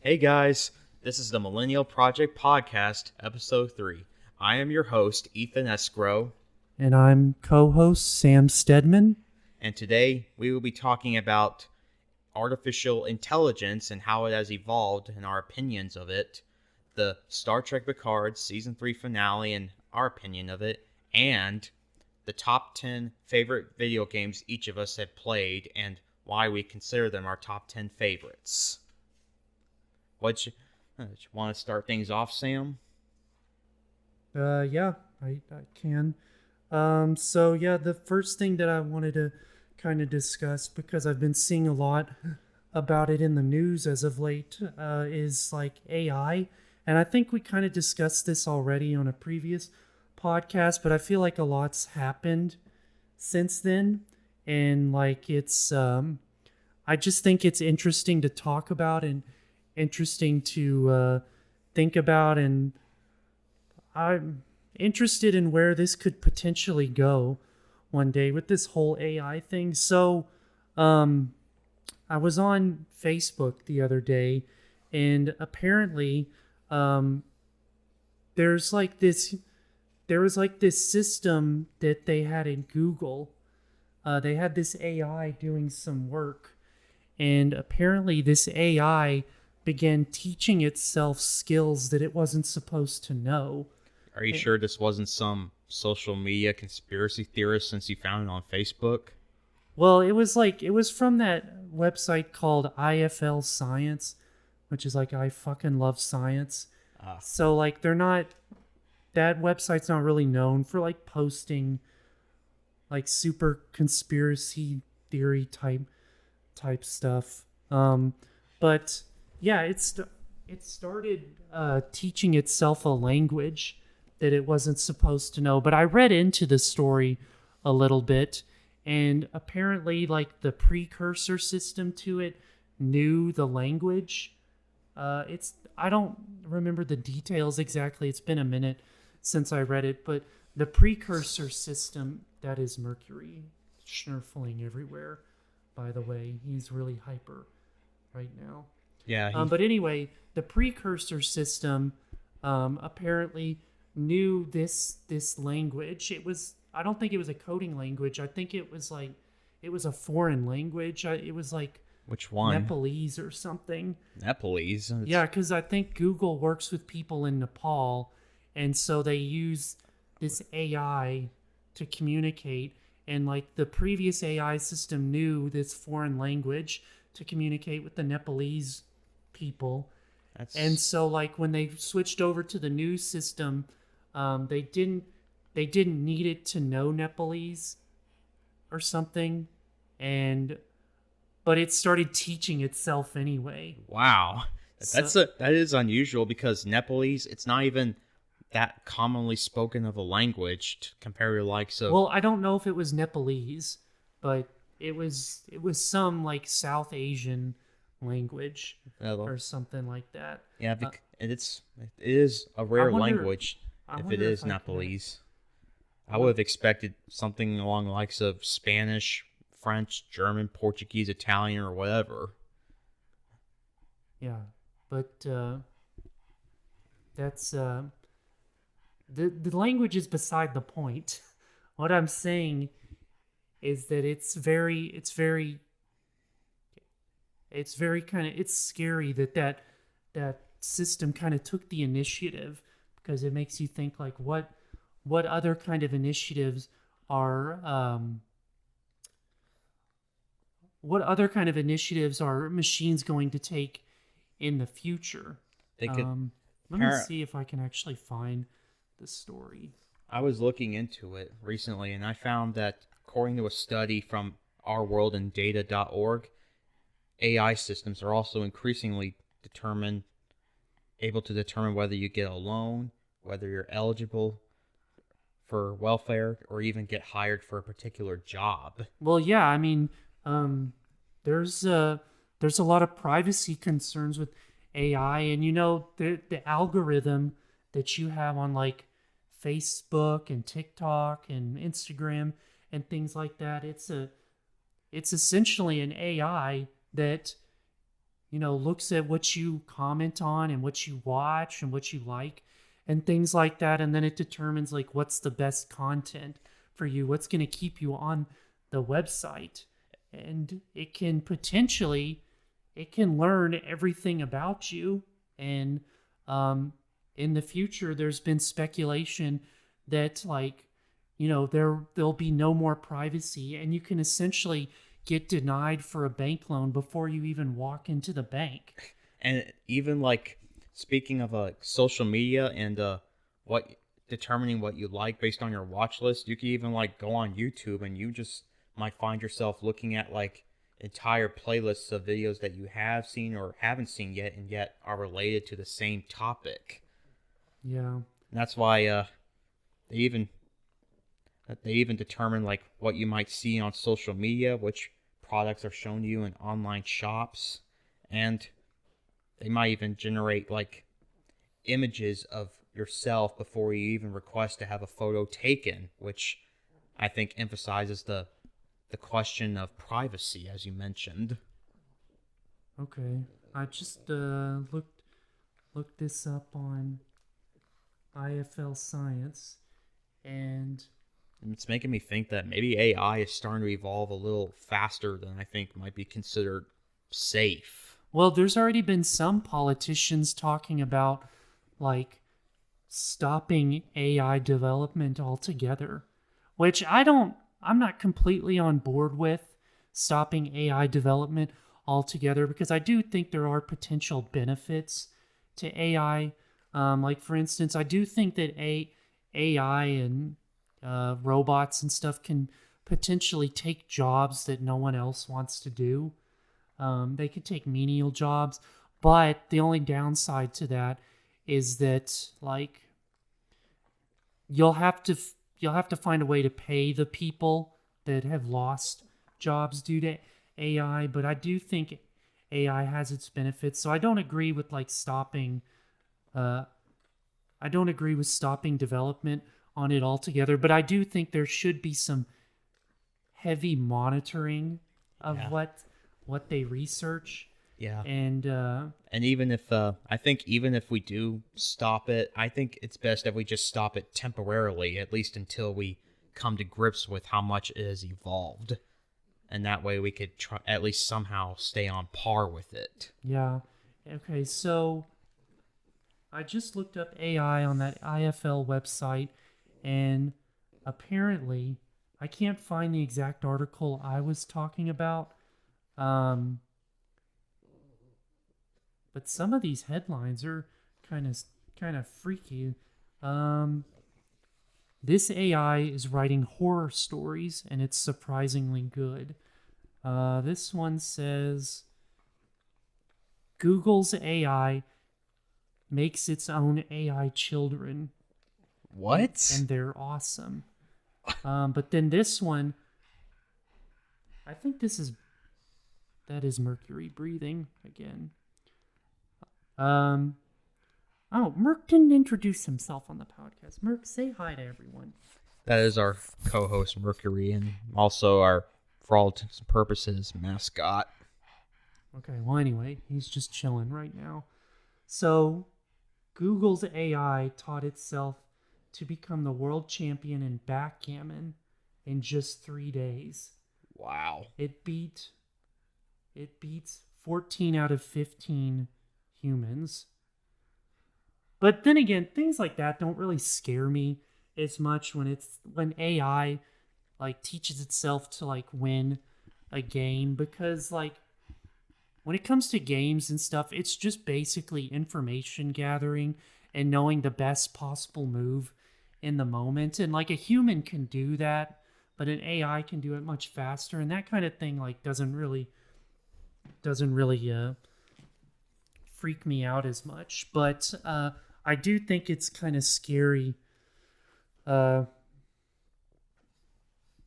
Hey guys, this is the Millennial Project Podcast, Episode 3. I am your host, Ethan Escrow. And I'm co-host Sam Stedman. And today we will be talking about artificial intelligence and how it has evolved and our opinions of it, the Star Trek Picard Season 3 finale and our opinion of it, and the top 10 favorite video games each of us have played and why we consider them our top 10 favorites. You want to start things off, Sam? Yeah, I can. The first thing that I wanted to kind of discuss, because I've been seeing a lot about it in the news as of late, is like AI. And I think we kind of discussed this already on a previous podcast, but I feel like a lot's happened since then. And like I just think it's interesting to talk about and interesting to think about, and I'm interested in where this could potentially go one day with this whole AI thing. So I was on Facebook the other day, and apparently there was like this system that they had in Google. They had this AI doing some work, and apparently this AI began teaching itself skills that it wasn't supposed to know. Are you sure this wasn't some social media conspiracy theorist since you found it on Facebook? Well, it was from that website called IFL Science, which is like I fucking love science. So like that website's not really known for like posting like super conspiracy theory type stuff. But yeah, it started teaching itself a language that it wasn't supposed to know. But I read into the story a little bit, and apparently like the precursor system to it knew the language. I don't remember the details exactly. It's been a minute since I read it, but the precursor system, that is Mercury, schnurfling everywhere, by the way. He's really hyper right now. Yeah. But anyway, the precursor system apparently knew this language. I don't think it was a coding language. I think it was a foreign language. It was like which one? Nepalese or something. Nepalese? Yeah, because I think Google works with people in Nepal, and so they use this AI to communicate. And like the previous AI system knew this foreign language to communicate with the Nepalese people. And so like when they switched over to the new system, they didn't need it to know Nepalese or something, but it started teaching itself anyway. Wow. That is unusual, because Nepalese, it's not even that commonly spoken of a language to compare your likes of. Well, I don't know if it was Nepalese, but it was some like South Asian language or something like that. Yeah, it is a rare language if it is Nepalese. I would have expected something along the likes of Spanish, French, German, Portuguese, Italian, or whatever. Yeah, but that's the language is beside the point. What I'm saying is that it's scary that system kind of took the initiative, because it makes you think like what other kind of initiatives are machines going to take in the future. Let me see if I can actually find the story. I was looking into it recently, and I found that according to a study from ourworldinData.org, AI systems are also increasingly able to determine whether you get a loan, whether you're eligible for welfare, or even get hired for a particular job. Well, yeah, I mean, there's a lot of privacy concerns with AI, and the algorithm that you have on like Facebook and TikTok and Instagram and things like that, it's essentially an AI that looks at what you comment on and what you watch and what you like and things like that. And then it determines like what's the best content for you, what's going to keep you on the website. And it can learn everything about you. And in the future, there's been speculation that like, there'll be no more privacy, and you can essentially get denied for a bank loan before you even walk into the bank. And even like speaking of social media and what determining what you like based on your watch list, you can even like go on YouTube and you just might find yourself looking at like entire playlists of videos that you have seen or haven't seen yet and yet are related to the same topic. Yeah. And that's why they even determine like what you might see on social media, which products are shown to you in online shops, and they might even generate like images of yourself before you even request to have a photo taken, which I think emphasizes the question of privacy, as you mentioned. Okay. I just looked this up on IFL Science, and it's making me think that maybe AI is starting to evolve a little faster than I think might be considered safe. well, there's already been some politicians talking about like stopping AI development altogether, which I'm not completely on board with stopping AI development altogether, because I do think there are potential benefits to AI. Like, for instance, I do think that AI and robots and stuff can potentially take jobs that no one else wants to do. They could take menial jobs, but the only downside to that is that like you'll have to find a way to pay the people that have lost jobs due to AI. But I do think AI has its benefits, so I don't agree with like stopping. I don't agree with stopping development on it altogether. But I do think there should be some heavy monitoring of Yeah. what they research. Yeah. And even if I think even if we do stop it, I think it's best that we just stop it temporarily, at least until we come to grips with how much it has evolved, and that way we could try at least somehow stay on par with it. yeah. Okay, so I just looked up AI on that IFL website, and apparently I can't find the exact article I was talking about. Um, but some of these headlines are kind of freaky. Um, this AI is writing horror stories, and it's surprisingly good. This one says Google's AI makes its own AI children. What? And they're awesome. But then this one, I think that is Mercury breathing again. Merc didn't introduce himself on the podcast. Merc, say hi to everyone. That is our co-host Mercury, and also our, for all intents and purposes, mascot. Okay, well anyway, he's just chilling right now. So, Google's AI taught itself to become the world champion in backgammon in just 3 days. Wow. It beats 14 out of 15 humans. But then again, things like that don't really scare me as much when AI like teaches itself to like win a game, because like when it comes to games and stuff, it's just basically information gathering and knowing the best possible move in the moment. And like a human can do that, but an AI can do it much faster, and that kind of thing like doesn't really freak me out as much. But I do think it's kind of scary.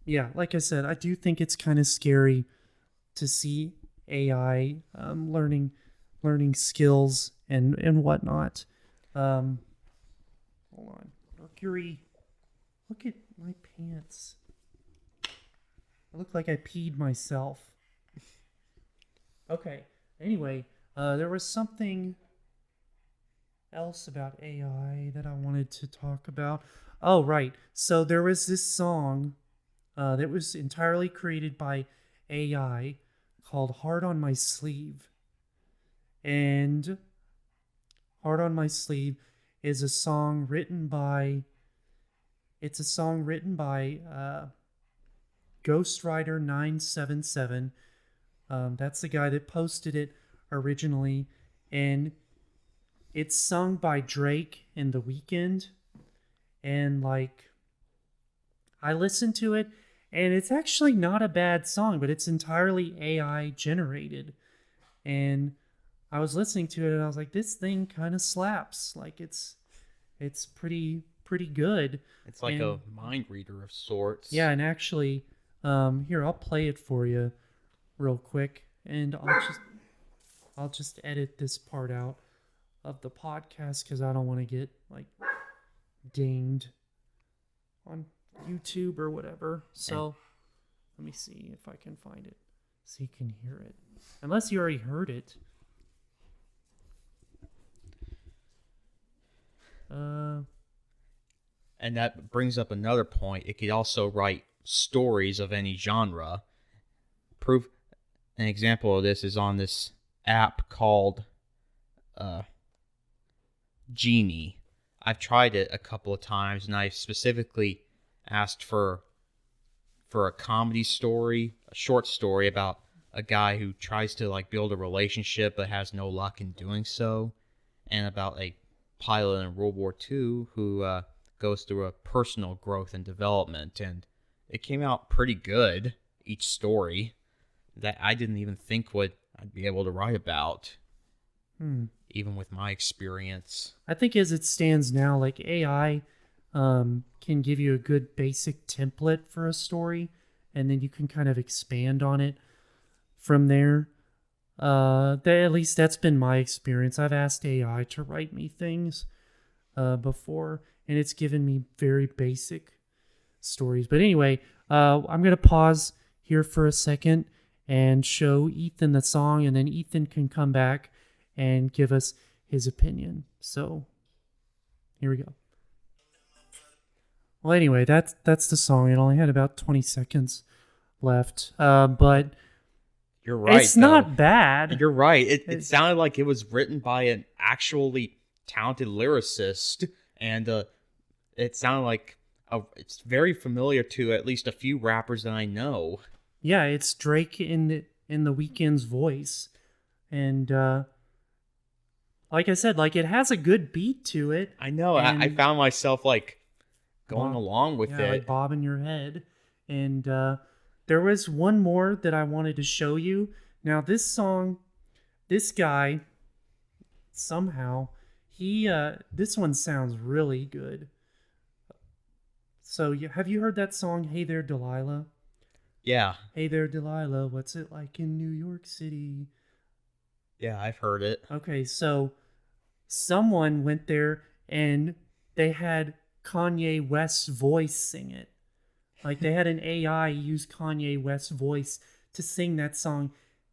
Yeah, like I said, I do think it's kind of scary to see AI learning skills and whatnot. Hold on, Mercury. Look at my pants. I look like I peed myself. Okay. Anyway, There was something else about AI that I wanted to talk about. Oh, right. So there was this song that was entirely created by AI called Heart on My Sleeve. And Heart on My Sleeve is a song written by Ghostwriter 977. That's the guy that posted it originally, and it's sung by Drake and The Weeknd. And like, I listened to it, and it's actually not a bad song, but it's entirely AI generated. And I was listening to it, and I was like, this thing kind of slaps. Like, it's pretty good. It's like And a mind reader of sorts. yeah, and actually, here, I'll play it for you real quick, and I'll just edit this part out of the podcast because I don't want to get like dinged on YouTube or whatever. So let me see if I can find it so you can hear it. Unless you already heard it. And that brings up another point. It could also write stories of any genre. An example of this is on this app called Genie. I've tried it a couple of times, and I specifically asked for a comedy story, a short story about a guy who tries to like build a relationship but has no luck in doing so, and about a pilot in World War II who goes through a personal growth and development. And it came out pretty good, each story, that I didn't even think I'd be able to write about, even with my experience. I think as it stands now, like AI can give you a good basic template for a story, and then you can kind of expand on it from there. At least that's been my experience. I've asked AI to write me things before, and it's given me very basic stories. But anyway, I'm going to pause here for a second and show Ethan the song, and then Ethan can come back and give us his opinion. So here we go. Well, anyway, that's the song. It only had about 20 seconds left, but you're right. It's not bad. You're right. It sounded like it was written by an actually talented lyricist, and it sounded like it's very familiar to at least a few rappers that I know. Yeah, it's Drake in the Weeknd's voice, and like I said, like it has a good beat to it. I know. I found myself like going along with it, like bobbing your head. And there was one more that I wanted to show you. Now, this song, this guy, somehow this one sounds really good. So, have you heard that song, "Hey There, Delilah"? Yeah. Hey there, Delilah, what's it like in New York City? Yeah, I've heard it. Okay, so someone went there and they had Kanye West's voice sing it. Like they had an AI use Kanye West's voice to sing that song,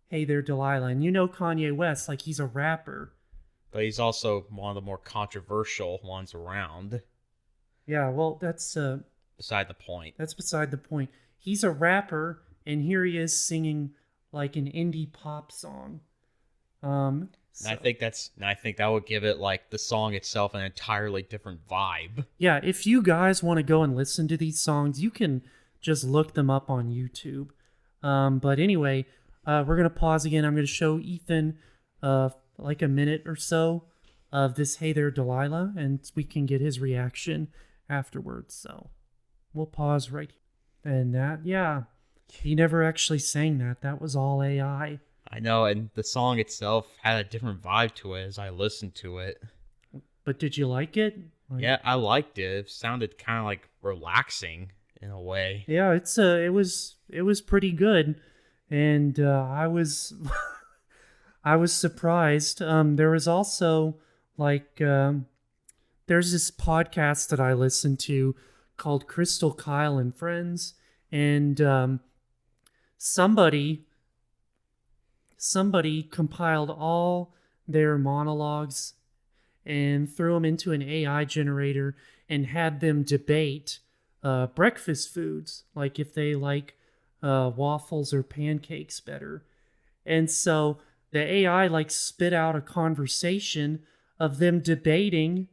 "Hey There, Delilah." And you know Kanye West, like he's a rapper. But he's also one of the more controversial ones around. Yeah, well, that's beside the point. That's beside the point. He's a rapper, and here he is singing like an indie pop song. And I think that would give it like the song itself an entirely different vibe. Yeah, if you guys want to go and listen to these songs, you can just look them up on YouTube. But anyway, we're gonna pause again. I'm gonna show Ethan like a minute or so of this "Hey There, Delilah," and we can get his reaction afterwards. So we'll pause right here. And that, yeah, he never actually sang that. That was all AI. I know, and the song itself had a different vibe to it as I listened to it. But did you like it? Yeah, I liked it. It sounded kind of like relaxing in a way. Yeah, it was pretty good, and I was I was surprised. There was also like there's this podcast that I listen to called Crystal Kyle and Friends, and somebody somebody compiled all their monologues and threw them into an AI generator and had them debate breakfast foods, like if they like waffles or pancakes better. And so the AI like spit out a conversation of them debating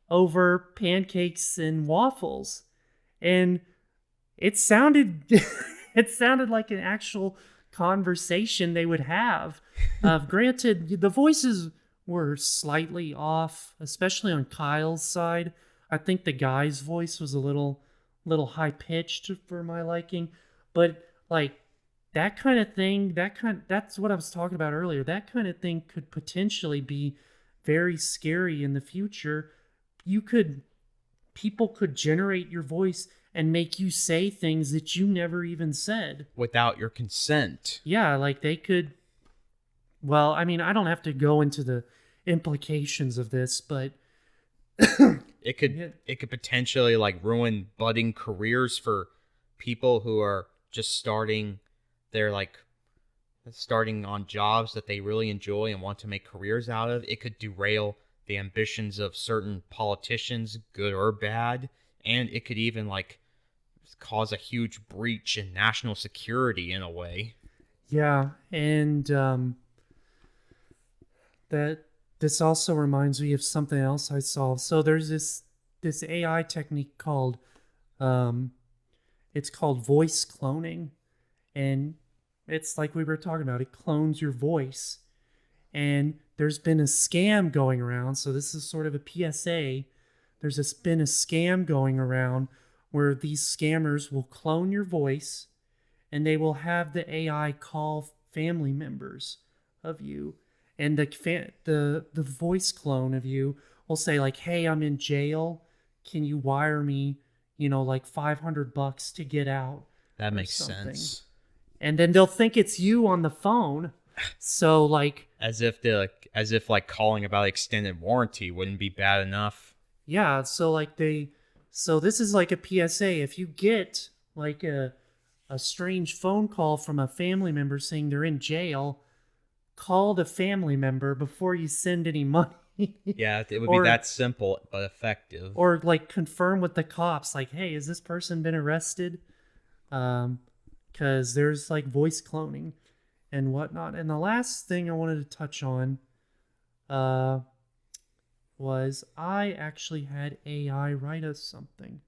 over pancakes and waffles. And it sounded it sounded like an actual conversation they would have. Granted, the voices were slightly off, especially on Kyle's side. I think the guy's voice was a little high pitched for my liking, but like that kind of thing, that's what I was talking about earlier. That kind of thing could potentially be very scary in the future. You could People could generate your voice and make you say things that you never even said without your consent. Yeah, like they could. Well, I mean, I don't have to go into the implications of this, but It could potentially like ruin budding careers for people who are just starting on jobs that they really enjoy and want to make careers out of. It could derail the ambitions of certain politicians, good or bad, and it could even like cause a huge breach in national security in a way. Yeah, and that this also reminds me of something else I saw. So there's this AI technique called it's called voice cloning, and it's like we were talking about. It clones your voice, and there's been a scam going around. So this is sort of a PSA. Been a scam going around where these scammers will clone your voice, and they will have the AI call family members of you, and the voice clone of you will say like, "Hey, I'm in jail. Can you wire me, like $500 to get out?" That or makes something. sense. And then they'll think it's you on the phone. So like, as if like calling about extended warranty wouldn't be bad enough. yeah. So this is like a PSA. If you get like a strange phone call from a family member saying they're in jail, call the family member before you send any money. Yeah, it would be that simple but effective. Or like confirm with the cops, like, hey, has this person been arrested? Because there's like voice cloning and whatnot. And the last thing I wanted to touch on was I actually had AI write us something.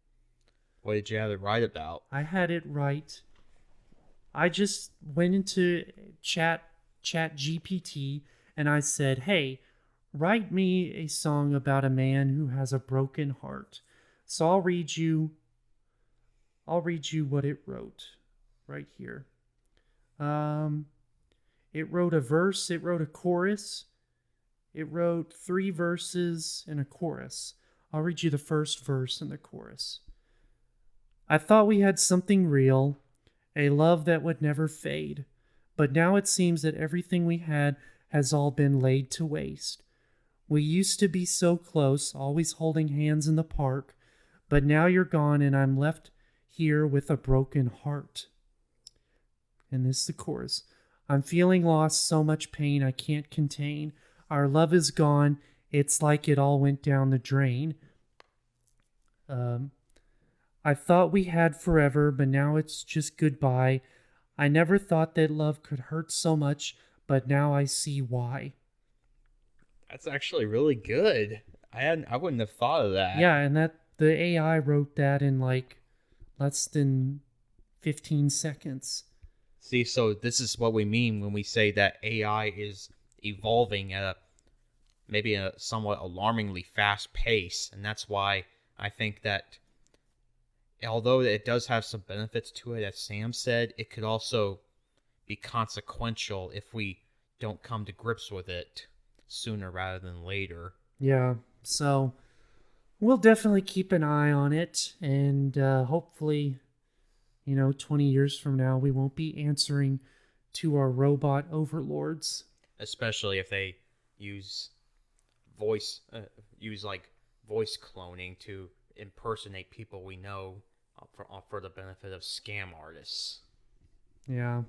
What did you have it write about? I had it write. I just went into chat GPT and I said, hey, write me a song about a man who has a broken heart. So I'll read you what it wrote right here. It wrote a verse, it wrote a chorus, it wrote 3 verses and a chorus. I'll read you the first verse and the chorus. I thought we had something real, a love that would never fade, but now it seems that everything we had has all been laid to waste. We used to be so close, always holding hands in the park, but now you're gone and I'm left here with a broken heart. And this is the chorus. I'm feeling lost, so much pain I can't contain. Our love is gone, it's like it all went down the drain. I thought we had forever, but now it's just goodbye. I never thought that love could hurt so much, but now I see why. That's actually really good. I wouldn't have thought of that. Yeah, and the AI wrote that in like less than 15 seconds. See, so this is what we mean when we say that AI is evolving at maybe a somewhat alarmingly fast pace, and that's why I think that although it does have some benefits to it, as Sam said, it could also be consequential if we don't come to grips with it sooner rather than later. Yeah, so we'll definitely keep an eye on it, and hopefully, 20 years from now, we won't be answering to our robot overlords. Especially if they use voice cloning to impersonate people we know for the benefit of scam artists. Yeah.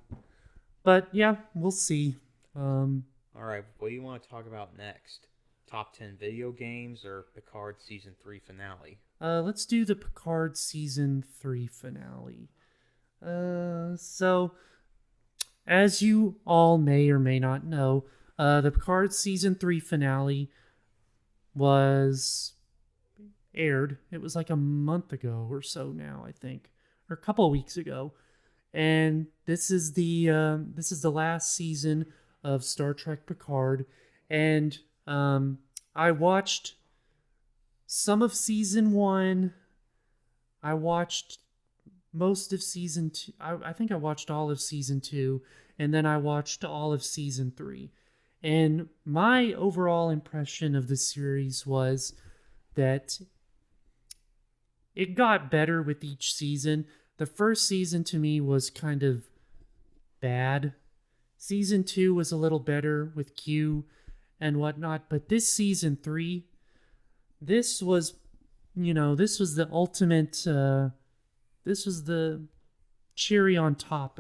But yeah, we'll see. Um, All right, what do you want to talk about next? Top 10 video games or Picard season 3 finale? let's do the Picard season 3 finale. So as you all may or may not know, the Picard season 3 finale was aired. It was like a month ago or so now, I think, or a couple of weeks ago. And this is the last season of Star Trek Picard, and I watched some of season one. I watched most of season two. I think I watched all of season two, and then I watched all of season three. And my overall impression of the series was that it got better with each season. The first season to me was kind of bad. Season two was a little better with Q and whatnot, but this season three, this was, this was the ultimate. This was the cherry on top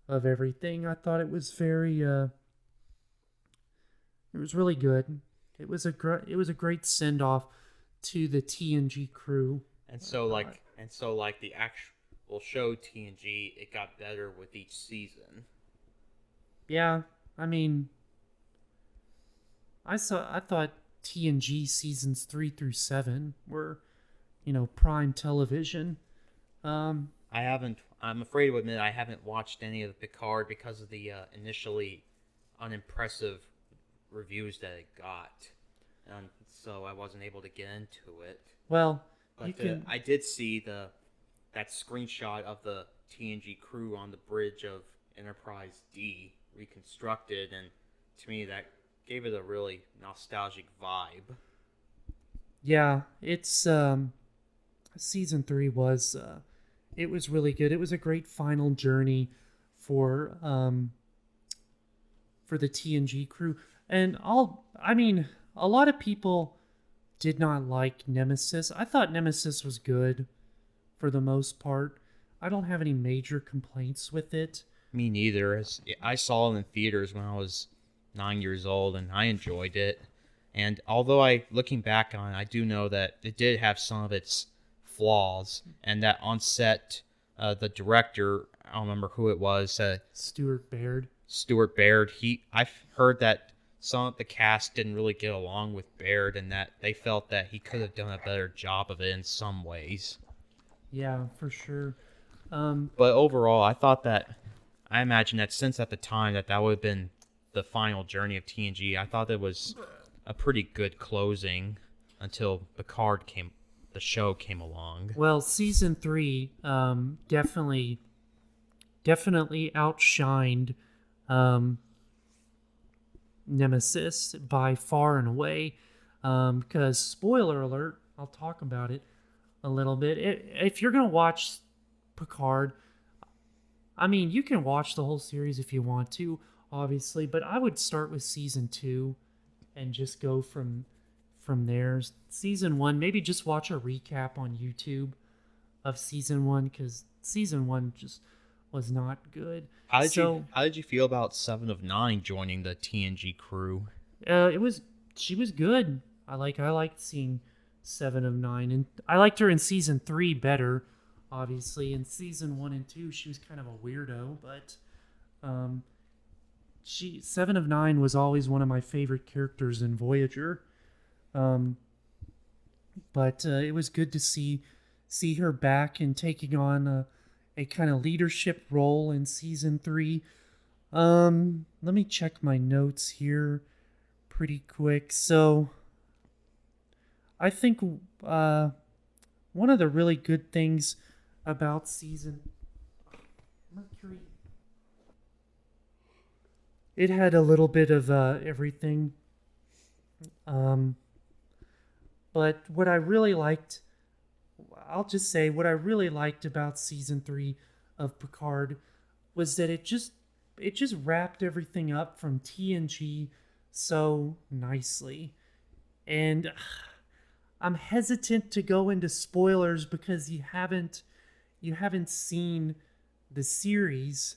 of everything. I thought it was very. It was really good. It was a great send off to the TNG crew. And so the actual show TNG, it got better with each season. Yeah, I mean, I thought TNG seasons 3 through 7 were, prime television. I'm afraid to admit I haven't watched any of the Picard because of the initially unimpressive reviews that it got. And so I wasn't able to get into it. Well, you But can. I did see that screenshot of the TNG crew on the bridge of Enterprise D reconstructed, and to me that gave it a really nostalgic vibe. Yeah, it's season 3 was it was really good. It was a great final journey for the TNG crew. And I mean, a lot of people did not like Nemesis. I thought Nemesis was good for the most part. I don't have any major complaints with it. Me neither. I saw it in theaters when I was 9 years old, and I enjoyed it. And although looking back on it, I do know that it did have some of its flaws, and that on set, the director, I don't remember who it was, Stuart Baird. Stuart Baird. I've heard that some of the cast didn't really get along with Baird, and that they felt that he could have done a better job of it in some ways. Yeah, for sure. But overall, I imagine that since at the time that would have been the final journey of TNG, I thought it was a pretty good closing until the show came along. Well, season 3 definitely outshined Nemesis by far and away. Because spoiler alert, I'll talk about it a little bit. If you're gonna watch Picard, I mean, you can watch the whole series if you want to, obviously, but I would start with season 2 and just go from there. Season 1, maybe just watch a recap on YouTube of season 1, because season 1 just was not good. How did you feel about Seven of Nine joining the TNG crew? She was good. I liked seeing 7 of 9, and I liked her in season 3 better. Obviously, in season 1 and 2, she was kind of a weirdo, but 7 of 9 was always one of my favorite characters in Voyager. But it was good to see her back and taking on a kind of leadership role in season 3. Let me check my notes here pretty quick. So I think one of the really good things about season Mercury, it had a little bit of everything. But what I really liked, I'll just say what I really liked about season 3 of Picard was that it just wrapped everything up from TNG so nicely. And I'm hesitant to go into spoilers because you haven't seen the series.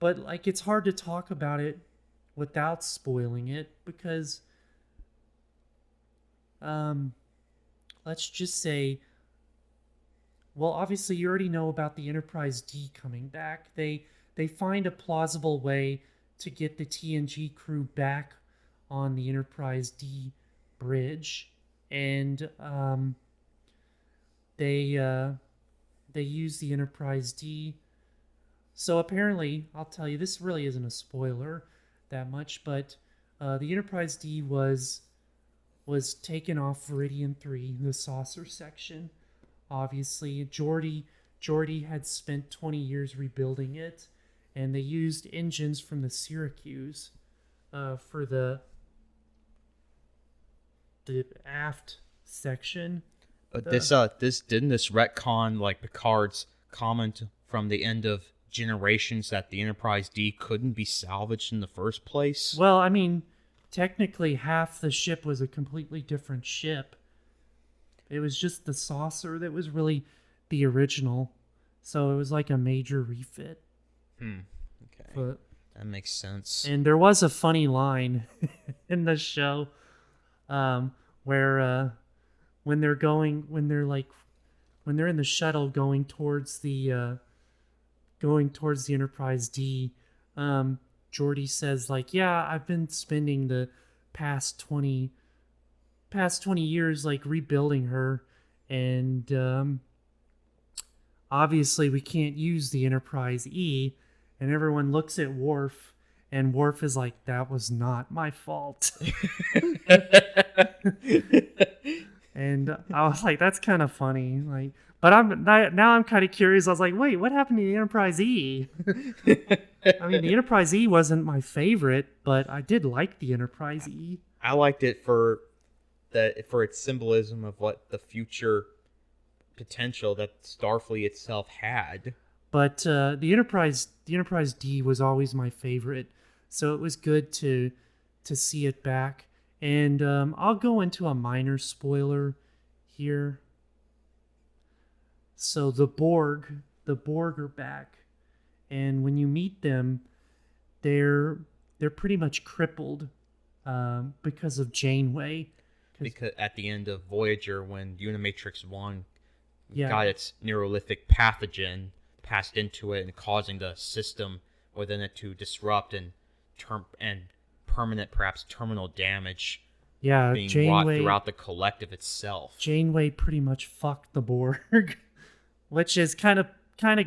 but like it's hard to talk about it without spoiling it because let's just say, well, obviously you already know about the Enterprise D coming back. They find a plausible way to get the TNG crew back on the Enterprise D bridge, and they use the Enterprise D. So apparently, I'll tell you, this really isn't a spoiler that much, but the Enterprise D was taken off Viridian 3, the saucer section. Obviously, Geordi had spent 20 years rebuilding it, and they used engines from the Syracuse for the aft section. This didn't this retcon like Picard's comment from the end of Generations that the Enterprise D couldn't be salvaged in the first place? Well, I mean, technically half the ship was a completely different ship. It was just the saucer that was really the original. So it was like a major refit. Okay. But, that makes sense. and there was a funny line in the show where when they're in the shuttle going towards the Enterprise D, Geordi says like, yeah, I've been spending the past 20 years like rebuilding her, and obviously we can't use the Enterprise E, and everyone looks at Worf, and Worf is like, that was not my fault. And I was like, that's kind of funny. Like, but now I'm kind of curious. I was like, wait, what happened to the Enterprise E? I mean, the Enterprise E wasn't my favorite, but I did like the Enterprise E. I liked it for its symbolism of what the future potential that Starfleet itself had. But the Enterprise D was always my favorite, so it was good to see it back. And I'll go into a minor spoiler here. So the Borg are back, and when you meet them, they're pretty much crippled because of Janeway. Because at the end of Voyager, when Unimatrix 1 Yeah. got its neurolithic pathogen passed into it and causing the system within it to disrupt and permanent, perhaps terminal damage Yeah, being wrought Janeway throughout the collective itself. Janeway pretty much fucked the Borg, which is kind of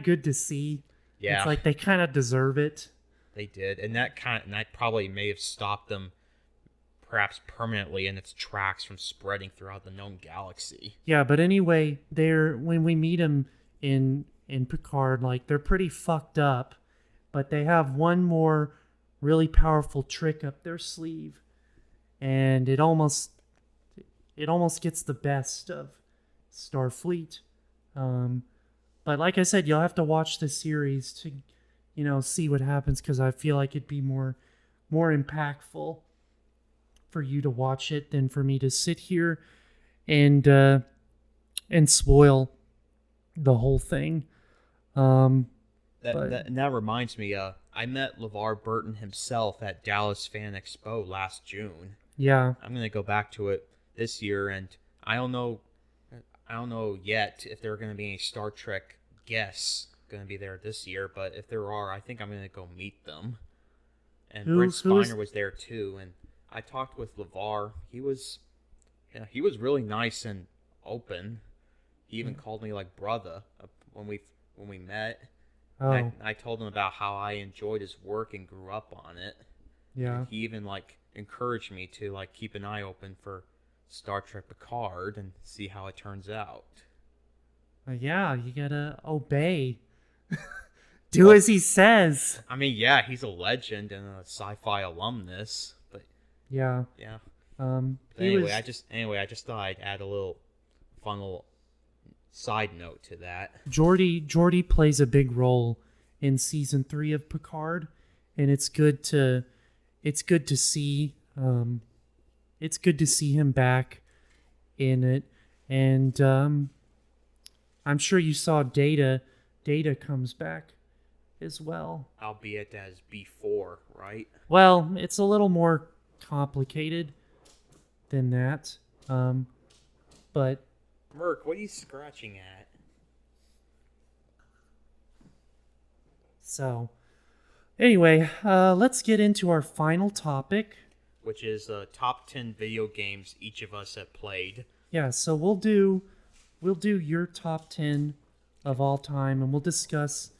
good to see. Yeah, It's like they kind of deserve it. they did, and that probably may have stopped them, perhaps permanently, in its tracks from spreading throughout the known galaxy. Yeah, but anyway, when we meet them in Picard, like they're pretty fucked up, but they have one more really powerful trick up their sleeve, and it almost gets the best of Starfleet. But like I said, you'll have to watch the series to, see what happens, because I feel like it'd be more impactful for you to watch it than for me to sit here and spoil the whole thing. That reminds me, I met LeVar Burton himself at Dallas Fan Expo last June. Yeah. I'm gonna go back to it this year, and I don't know yet if there are gonna be any Star Trek guests gonna be there this year, but if there are, I think I'm gonna go meet them. And Brent Spiner was there too, and I talked with LeVar. He was really nice and open. He even called me like brother when we met. Oh. And I told him about how I enjoyed his work and grew up on it. Yeah. And he even encouraged me to keep an eye open for Star Trek Picard and see how it turns out. Yeah, you gotta obey. Do as he says. I mean, yeah, he's a legend and a sci-fi alumnus, but yeah. Anyway, I just thought I'd add a little fun little side note to that. Geordi plays a big role in season 3 of Picard, and it's good to see him back in it. And I'm sure you saw Data comes back as well. Albeit as before, right? Well, it's a little more complicated than that. But Merc, what are you scratching at? so anyway, let's get into our final topic. Which is top 10 video games each of us have played. Yeah, so we'll do your top 10 of all time, and we'll discuss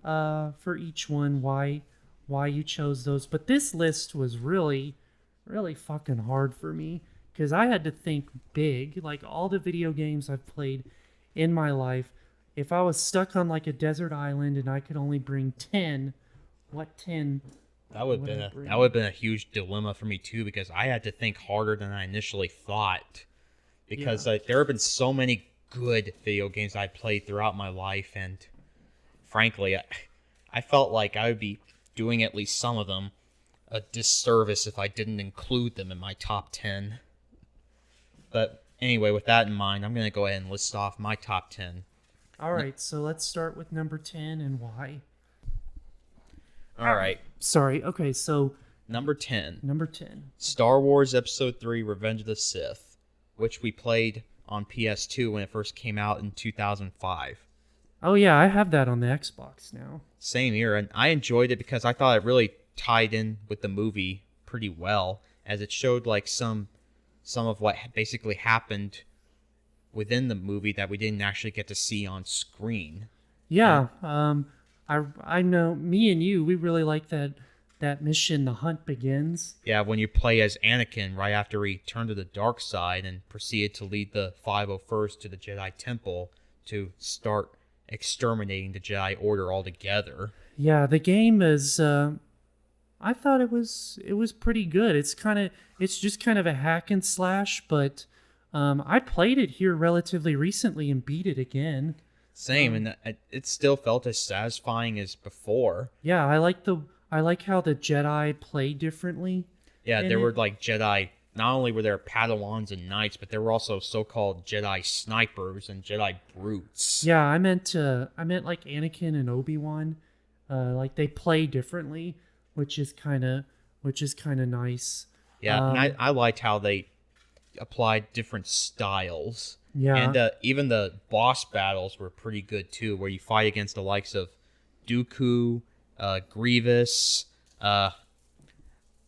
for each one why you chose those. But this list was really fucking hard for me because I had to think big. Like all the video games I've played in my life, if I was stuck on like a desert island and I could only bring 10, what 10? That would have been a huge dilemma for me too, because I had to think harder than I initially thought. Because there have been so many good video games I played throughout my life, and frankly, I felt like I would be doing at least some of them a disservice if I didn't include them in my top 10. But anyway, with that in mind, I'm going to go ahead and list off my top 10. All right, so let's start with number 10 and why. All right. Sorry. Okay, so Number 10. number 10. Star Wars Episode 3 Revenge of the Sith, which we played on PS2 when it first came out in 2005. Oh yeah, I have that on the Xbox now. Same here, and I enjoyed it because I thought it really tied in with the movie pretty well, as it showed like some of what basically happened within the movie that we didn't actually get to see on screen. Yeah, I know me and you, we really like that mission, The Hunt Begins. Yeah, when you play as Anakin right after he turned to the dark side and proceeded to lead the 501st to the Jedi Temple to start exterminating the Jedi Order altogether. Yeah, the game is I thought it was pretty good. It's just kind of a hack and slash, but I played it here relatively recently and beat it again. Same, and it still felt as satisfying as before. Yeah, I like how the Jedi play differently. Yeah, there were like Jedi. Not only were there Padawans and Knights, but there were also so-called Jedi snipers and Jedi brutes. Yeah, I meant like Anakin and Obi-Wan. Like they play differently, which is kind of nice. Yeah, and I liked how they applied different styles. Yeah. And even the boss battles were pretty good too, where you fight against the likes of Dooku, Grievous,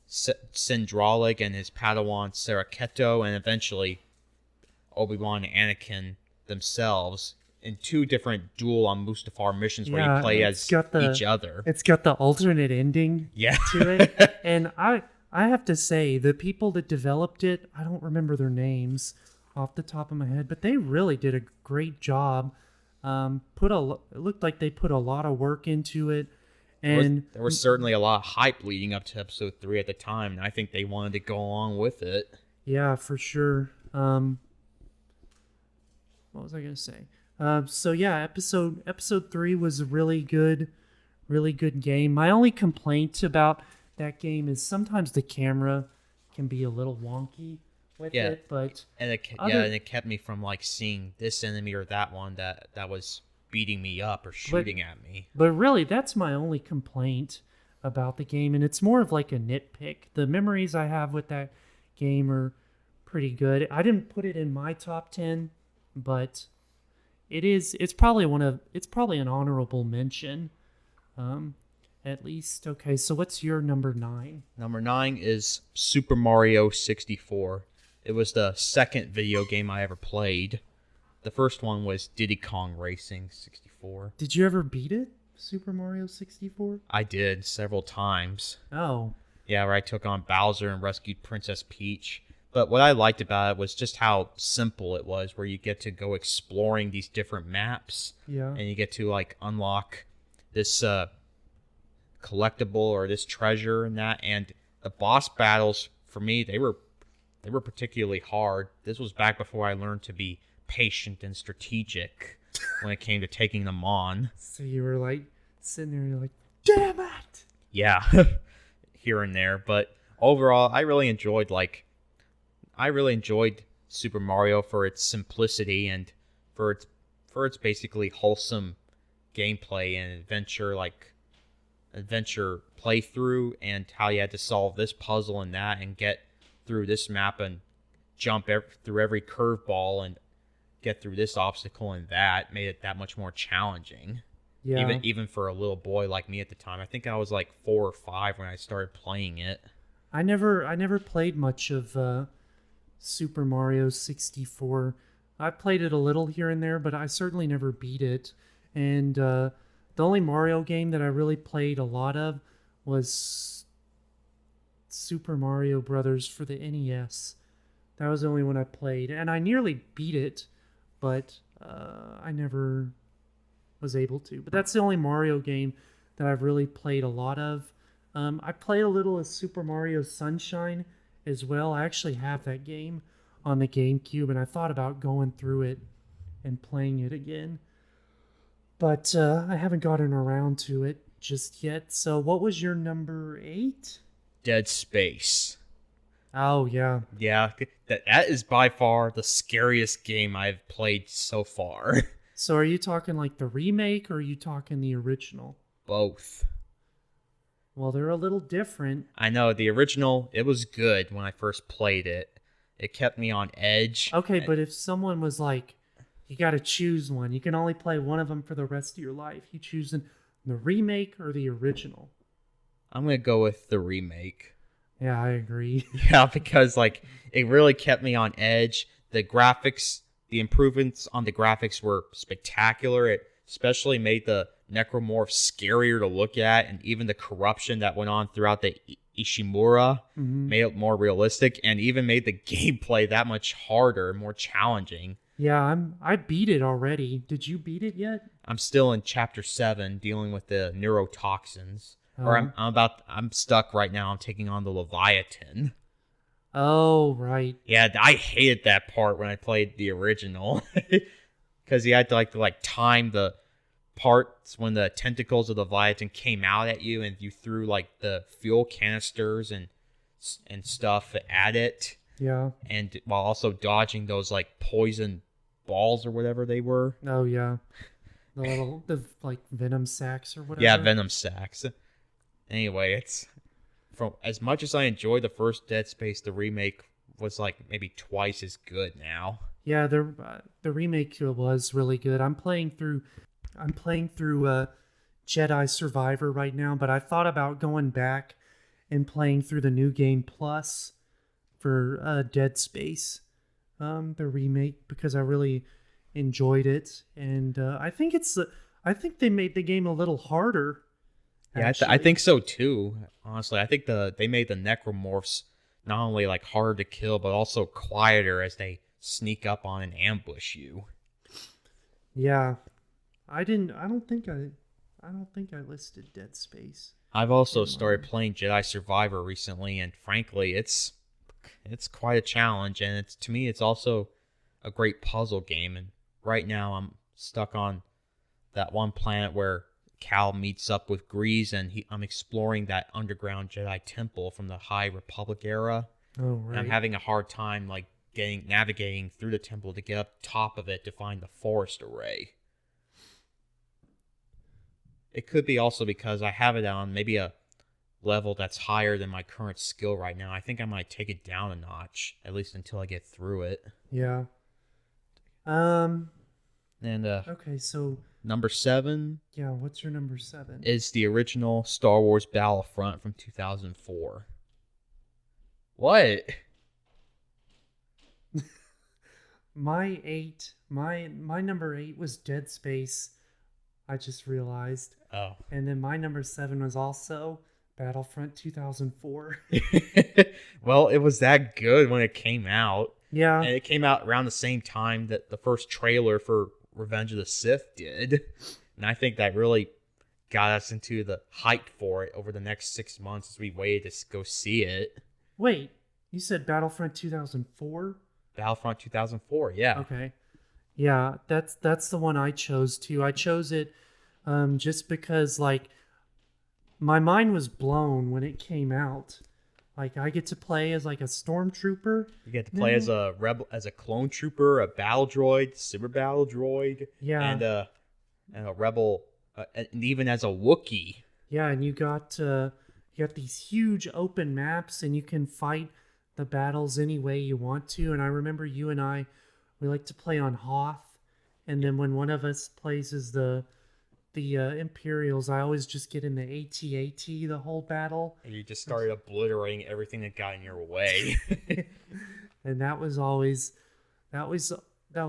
Sindralic and his Padawan Saraketo, and eventually Obi-Wan and Anakin themselves in two different Duel on Mustafar missions where you play as each other. It's got the alternate ending to it. And I have to say, the people that developed it, I don't remember their names off the top of my head, but they really did a great job. It looked like they put a lot of work into it. And there was certainly a lot of hype leading up to episode 3 at the time, and I think they wanted to go along with it. Yeah, for sure. What was I gonna say? So yeah, episode 3 was a really good game. My only complaint about that game is sometimes the camera can be a little wonky with it, but it kept me from like seeing this enemy or that one that was beating me up or shooting at me. But really, that's my only complaint about the game, and it's more of like a nitpick. The memories I have with that game are pretty good. I didn't put it in my top 10, but it's probably an honorable mention. At least. Okay, so what's your number 9? Number 9 is Super Mario 64. It was the second video game I ever played. The first one was Diddy Kong Racing 64. Did you ever beat it? Super Mario 64? I did, several times. Oh. Yeah, where I took on Bowser and rescued Princess Peach. But what I liked about it was just how simple it was, where you get to go exploring these different maps. Yeah. And you get to like unlock this collectible or this treasure and that. And the boss battles, for me, they were particularly hard. This was back before I learned to be patient and strategic when it came to taking them on. So you were like sitting there, you're like, damn it! Yeah, here and there. But overall, I really enjoyed Super Mario for its simplicity and for its basically wholesome gameplay and adventure. Like adventure playthrough, and how you had to solve this puzzle and that, and get through this map and jump through every curveball and get through this obstacle and that, made it that much more challenging. Yeah. Even for a little boy like me at the time. I think I was like 4 or 5 when I started playing it. I never played much of Super Mario 64. I played it a little here and there, but I certainly never beat it. And the only Mario game that I really played a lot of was Super Mario Brothers for the NES. That was the only one I played, and I nearly beat it, but I never was able to. But that's the only Mario game that I've really played a lot of. I played a little of Super Mario Sunshine as well. I actually have that game on the GameCube, and I thought about going through it and playing it again. But I haven't gotten around to it just yet. So what was your number 8? Dead Space. Oh, yeah. Yeah, that is by far the scariest game I've played so far. So are you talking like the remake, or are you talking the original? Both. Well, they're a little different. I know, the original, it was good when I first played it. It kept me on edge. Okay, but if someone was like, you got to choose one, you can only play one of them for the rest of your life, you choosing the remake or the original? I'm going to go with the remake. Yeah, I agree. Yeah, because like it really kept me on edge. The graphics, the improvements on the graphics were spectacular. It especially made the necromorphs scarier to look at, and even the corruption that went on throughout the Ishimura made it more realistic, and even made the gameplay that much harder, more challenging. Yeah, I beat it already. Did you beat it yet? I'm still in chapter 7 dealing with the neurotoxins. Or I'm stuck right now. I'm taking on the Leviathan. Oh, right. Yeah, I hated that part when I played the original. Because you had to like time the parts when the tentacles of the Leviathan came out at you, and you threw like the fuel canisters and stuff at it. Yeah. And while also dodging those like poison balls or whatever they were. Oh, yeah. The like venom sacks or whatever. Yeah, venom sacks. Anyway, it's from as much as I enjoyed the first Dead Space, the remake was like maybe twice as good now. Yeah, the remake was really good. I'm playing through Jedi Survivor right now, but I thought about going back and playing through the New Game Plus for Dead Space, the remake, because I really enjoyed it, and I think they made the game a little harder. Yeah, I think so too. Honestly, I think they made the necromorphs not only like harder to kill, but also quieter as they sneak up on and ambush you. Yeah, I don't think I listed Dead Space. I've also started playing Jedi Survivor recently, and frankly, it's quite a challenge, and to me it's also a great puzzle game. And right now I'm stuck on that one planet where Cal meets up with Grease, and I'm exploring that underground Jedi temple from the High Republic era. Oh, right. And I'm having a hard time like navigating through the temple to get up top of it to find the forest array. It could be also because I have it on maybe a level that's higher than my current skill right now. I think I might take it down a notch, at least until I get through it. Yeah. And okay, so number 7. Yeah, what's your number 7? Is the original Star Wars Battlefront from 2004. What? My number 8 was Dead Space. I just realized. Oh. And then my number 7 was also Battlefront 2004. Well, it was that good when it came out. Yeah. And it came out around the same time that the first trailer for Revenge of the Sith did. And I think that really got us into the hype for it over the next 6 months as we waited to go see it. Wait, you said Battlefront 2004? Battlefront 2004, yeah. Okay. Yeah, that's the one I chose too. I chose it just because like my mind was blown when it came out. Like I get to play as like a stormtrooper. You get to play as a rebel, as a clone trooper, a battle droid, super battle droid, yeah, and a rebel, and even as a Wookiee. Yeah, and you got these huge open maps, and you can fight the battles any way you want to. And I remember you and I, we like to play on Hoth, and then when one of us plays as the Imperials, I always just get in the AT-AT the whole battle. And you just started obliterating everything that got in your way. And that was that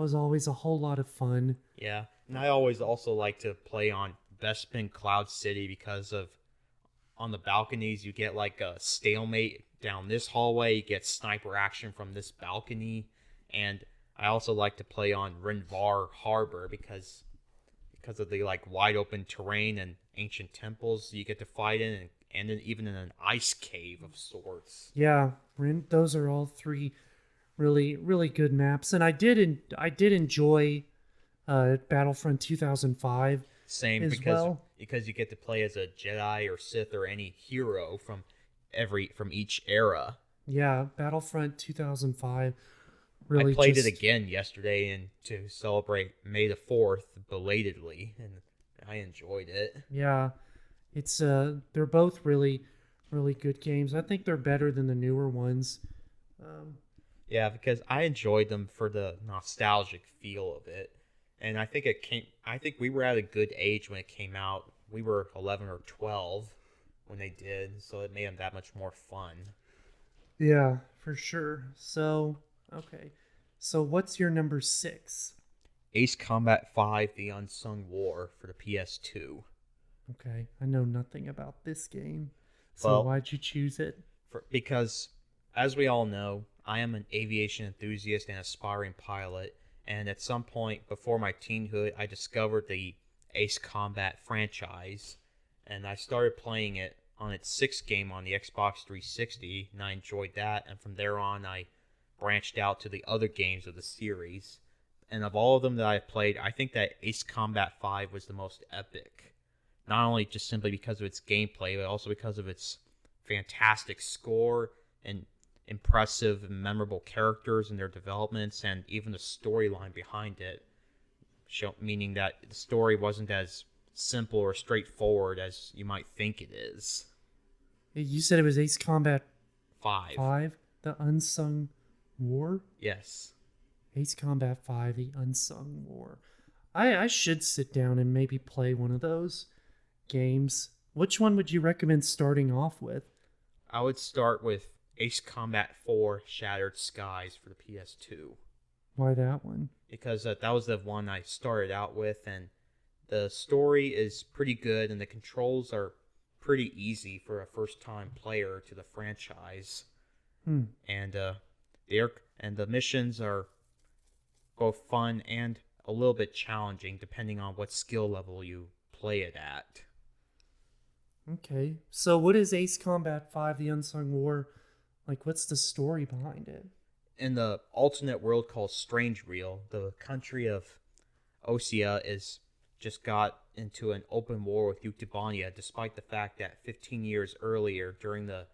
was always a whole lot of fun. Yeah, and I always also like to play on Bespin Cloud City because of on the balconies you get like a stalemate down this hallway, you get sniper action from this balcony, and I also like to play on Rinvar Harbor because of the like wide open terrain and ancient temples you get to fight in, and then even in an ice cave of sorts. Yeah, those are all three really really good maps, and I did enjoy Battlefront 2005 Same as well. because you get to play as a Jedi or Sith or any hero from each era. Yeah, Battlefront 2005 really I played just, it again yesterday and to celebrate May the 4th belatedly, and I enjoyed it. Yeah, it's they're both really really good games. I think they're better than the newer ones. Um, Yeah, because I enjoyed them for the nostalgic feel of it. And I think we were at a good age when it came out. We were 11 or 12 when they did, so it made them that much more fun. yeah, for sure. So, okay. So what's your number 6? Ace Combat 5: The Unsung War for the PS2. Okay, I know nothing about this game. So Well, why'd you choose it? because, as we all know, I am an aviation enthusiast and aspiring pilot, and at some point before my teenhood, I discovered the Ace Combat franchise, and I started playing it on its sixth game on the Xbox 360, and I enjoyed that, and from there on, I branched out to the other games of the series. And of all of them that I've played, I think that Ace Combat 5 was the most epic. Not only just simply because of its gameplay, but also because of its fantastic score and impressive and memorable characters and their developments, and even the storyline behind it, meaning that the story wasn't as simple or straightforward as you might think it is. You said it was Ace Combat 5. 5, The Unsung War? Yes. Ace Combat 5, The Unsung War. I should sit down and maybe play one of those games. Which one would you recommend starting off with? I would start with Ace Combat 4: Shattered Skies for the PS2. Why that one? Because that was the one I started out with, and the story is pretty good, and the controls are pretty easy for a first-time player to the franchise. And the missions are both fun and a little bit challenging, depending on what skill level you play it at. Okay. So what is Ace Combat 5, The Unsung War? Like, what's the story behind it? In the alternate world called Strange Real, the country of Osea is just got into an open war with Utubania, despite the fact that 15 years earlier, during the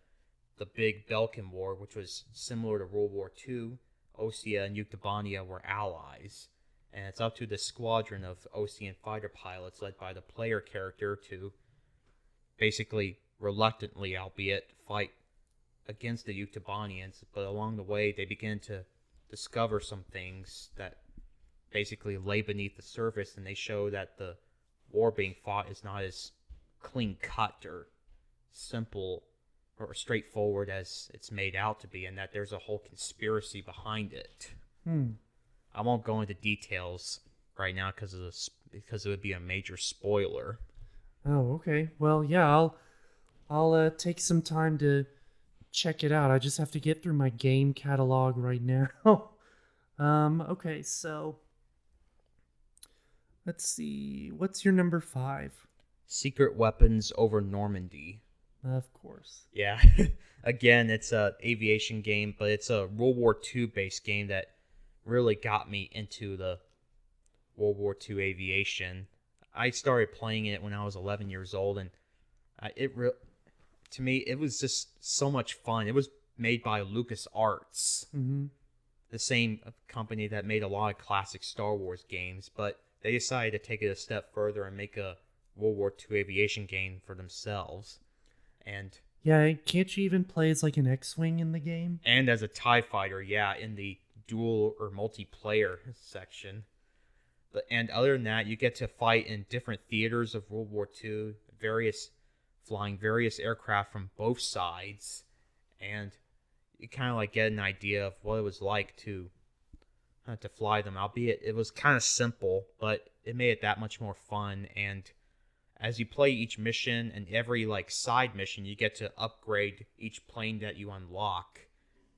Big Balkan War, which was similar to World War II, Osea and Utubania were allies. And it's up to the squadron of Osean fighter pilots led by the player character to basically reluctantly, albeit, fight against the Utubanians, but along the way they begin to discover some things that basically lay beneath the surface, and they show that the war being fought is not as clean cut or simple or straightforward as it's made out to be, and that there's a whole conspiracy behind it. I won't go into details right now because it would be a major spoiler. Oh, okay. Well, yeah, I'll take some time to check it out. I just have to get through my game catalog right now. Okay, so let's see. What's your number 5? Secret Weapons over Normandy. Of course. Yeah. Again, it's a aviation game, but it's a World War II based game that really got me into the World War II aviation. I started playing it when I was 11 years old, and to me, it was just so much fun. It was made by LucasArts, the same company that made a lot of classic Star Wars games, but they decided to take it a step further and make a World War II aviation game for themselves. And Yeah, can't you even play as like an X-Wing in the game? as a TIE fighter, yeah, in the dual or multiplayer section. And other than that, you get to fight in different theaters of World War II, flying various aircraft from both sides, and you kind of like get an idea of what it was like to fly them. Albeit it was kind of simple, but it made it that much more fun. And as you play each mission and every like side mission, you get to upgrade each plane that you unlock,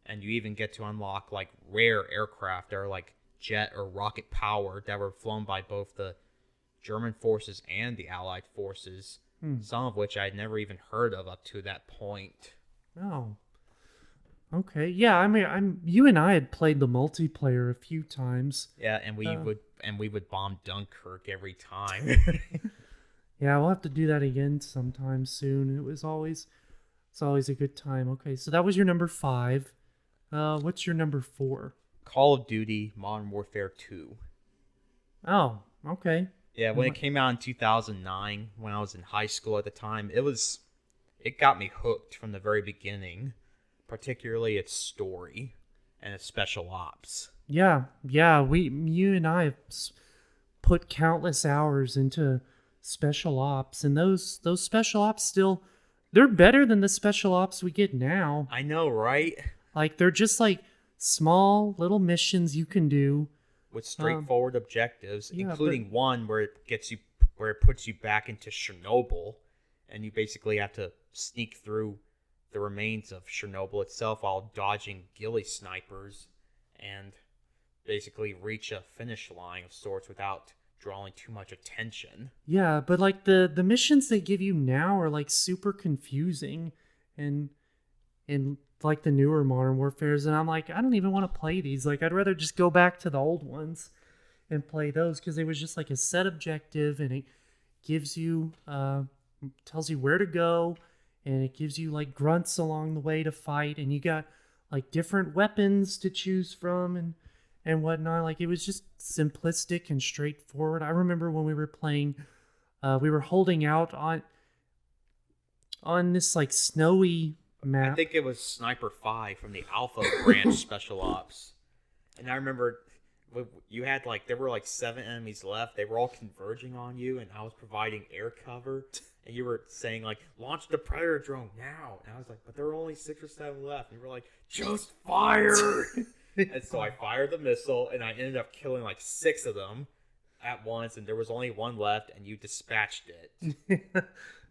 and you even get to unlock like rare aircraft that are like jet or rocket powered that were flown by both the German forces and the Allied forces. Some of which I had never even heard of up to that point. Oh. Okay. Yeah, I mean, you and I had played the multiplayer a few times. Yeah, and we would bomb Dunkirk every time. Yeah, we'll have to do that again sometime soon. It's always a good time. Okay, so that was your number 5. What's your number 4? Call of Duty Modern Warfare 2. Oh, okay. Yeah, when it came out in 2009, when I was in high school at the time, it got me hooked from the very beginning, particularly its story and its special ops. Yeah, you and I have put countless hours into special ops, and those special ops they're better than the special ops we get now. I know, right? Like, they're just like small little missions you can do with straightforward objectives, yeah, including one where it puts you back into Chernobyl, and you basically have to sneak through the remains of Chernobyl itself while dodging ghillie snipers and basically reach a finish line of sorts without drawing too much attention. Yeah, but like the missions they give you now are like super confusing and like the newer Modern Warfares, and I'm like, I don't even want to play these. Like, I'd rather just go back to the old ones and play those, because it was just like a set objective, and it gives you tells you where to go, and it gives you like grunts along the way to fight, and you got like different weapons to choose from and whatnot. Like, it was just simplistic and straightforward. I remember when we were playing, we were holding out on this like snowy map. I think it was Sniper 5 from the Alpha Branch Special Ops. And I remember you had there were 7 enemies left. They were all converging on you, and I was providing air cover. And you were saying, launch the Predator drone now. And I was like, but there were only 6 or 7 left. And you were like, just fire! And so I fired the missile, and I ended up killing 6 of them at once. And there was only 1 left, and you dispatched it.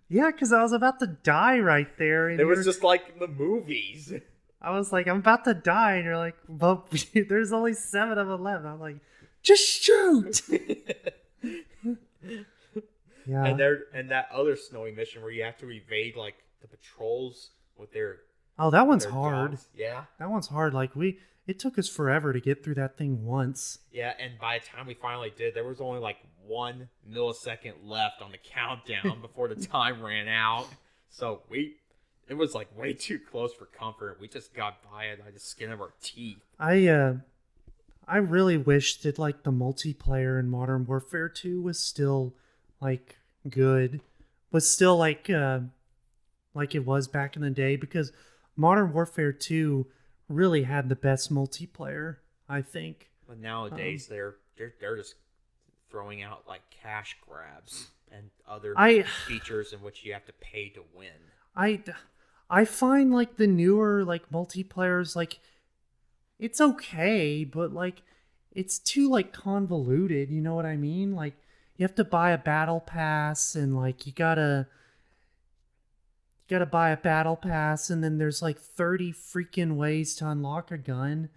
Yeah, because I was about to die right there. And it was just like the movies. I was like, I'm about to die. And you're like, well, there's only 7 of them left. I'm like, just shoot! Yeah. And that other snowy mission where you have to evade, the patrols with their... Oh, that one's hard. Dogs. Yeah. That one's hard. It took us forever to get through that thing once. Yeah, and by the time we finally did, there was only 1 millisecond left on the countdown before the time ran out. So it was way too close for comfort. We just got by it by the skin of our teeth. I really wish that the multiplayer in Modern Warfare 2 was still good. Was still like it was back in the day, because Modern Warfare 2 really had the best multiplayer, I think. But nowadays they're just throwing out cash grabs and other features in which you have to pay to win. I find the newer multiplayers it's okay, but it's too convoluted, you know what I mean? You have to buy a battle pass, and you gotta buy a battle pass, and then there's 30 freaking ways to unlock a gun,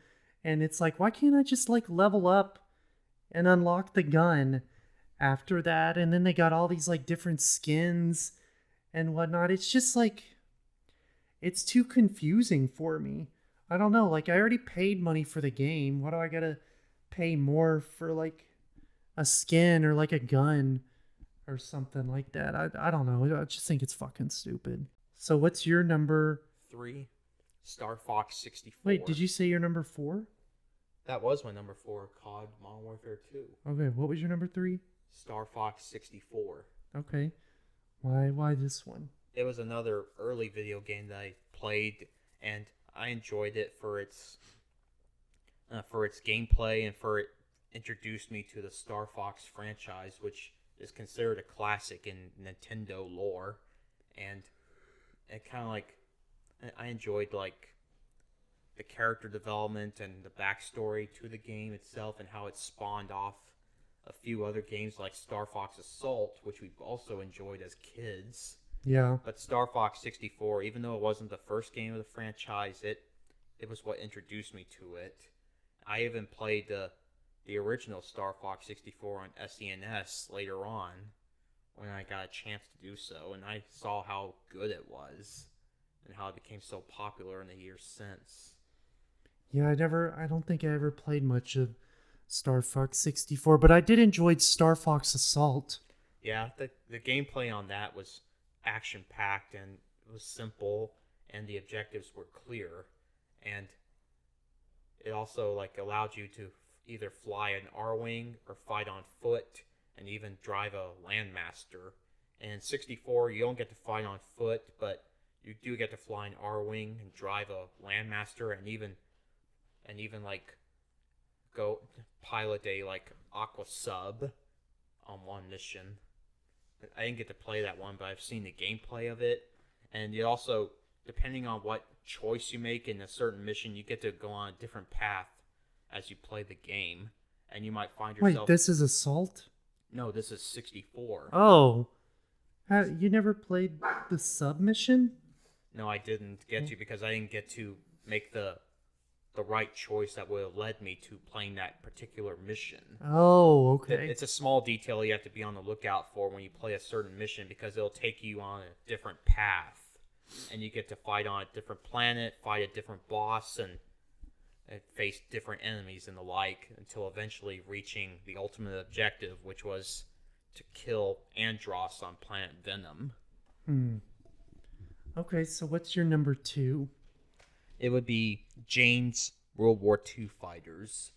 and it's why can't I just level up and unlock the gun after that? And then they got all these different skins and whatnot. It's just it's too confusing for me. I don't know, I already paid money for the game. Why do I gotta pay more for a skin or a gun or something like that? I don't know. I just think it's fucking stupid. So what's your number 3? Star Fox 64. Wait, did you say your number 4? That was my number 4, COD Modern Warfare 2. Okay, what was your number 3? Star Fox 64. Okay. Why this one? It was another early video game that I played, and I enjoyed it for its gameplay and for it introduced me to the Star Fox franchise, which is considered a classic in Nintendo lore, and it kind of like I enjoyed like the character development and the backstory to the game itself and how it spawned off a few other games like Star Fox Assault, which we also enjoyed as kids. Yeah. But Star Fox 64, even though it wasn't the first game of the franchise, it was what introduced me to it. I even played the original Star Fox 64 on SNES later on when I got a chance to do so, and I saw how good it was and how it became so popular in the years since. Yeah, I don't think I ever played much of Star Fox 64, but I did enjoy Star Fox Assault. Yeah, the gameplay on that was action packed and it was simple, and the objectives were clear, and it also like allowed you to either fly an R-wing or fight on foot, and even drive a Landmaster. And in 64, you don't get to fight on foot, but you do get to fly an R-wing and drive a Landmaster, and even like go pilot a like Aqua Sub on one mission. I didn't get to play that one, but I've seen the gameplay of it, and it also, depending on what choice you make in a certain mission, you get to go on a different path as you play the game, and you might find yourself. Wait, this is Assault? No, this is 64. Oh, you never played the submission? No, I didn't get to because I didn't get to make the right choice that would have led me to playing that particular mission. Oh, okay. It's a small detail you have to be on the lookout for when you play a certain mission because it'll take you on a different path. And you get to fight on a different planet, fight a different boss, and face different enemies and the like until eventually reaching the ultimate objective, which was to kill Andross on planet Venom. Okay, so what's your number 2? It would be Jane's World War II Fighters.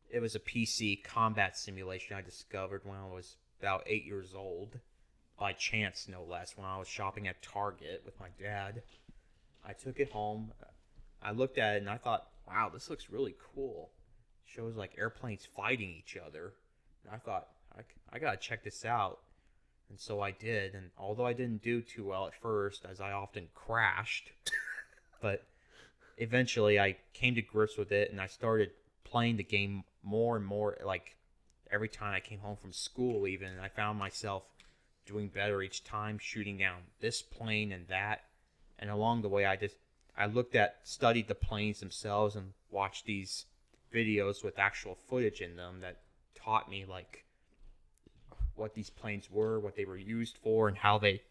It was a PC combat simulation I discovered when I was about 8 years old. By chance, no less, when I was shopping at Target with my dad. I took it home. I looked at it and I thought, wow, this looks really cool. It shows like airplanes fighting each other. And I thought, I gotta check this out. And so I did. And although I didn't do too well at first, as I often crashed, but eventually I came to grips with it and I started playing the game more and more. Like every time I came home from school, even, I found myself doing better each time, shooting down this plane and that. And along the way, I studied the planes themselves and watched these videos with actual footage in them that taught me like what these planes were, what they were used for, and how they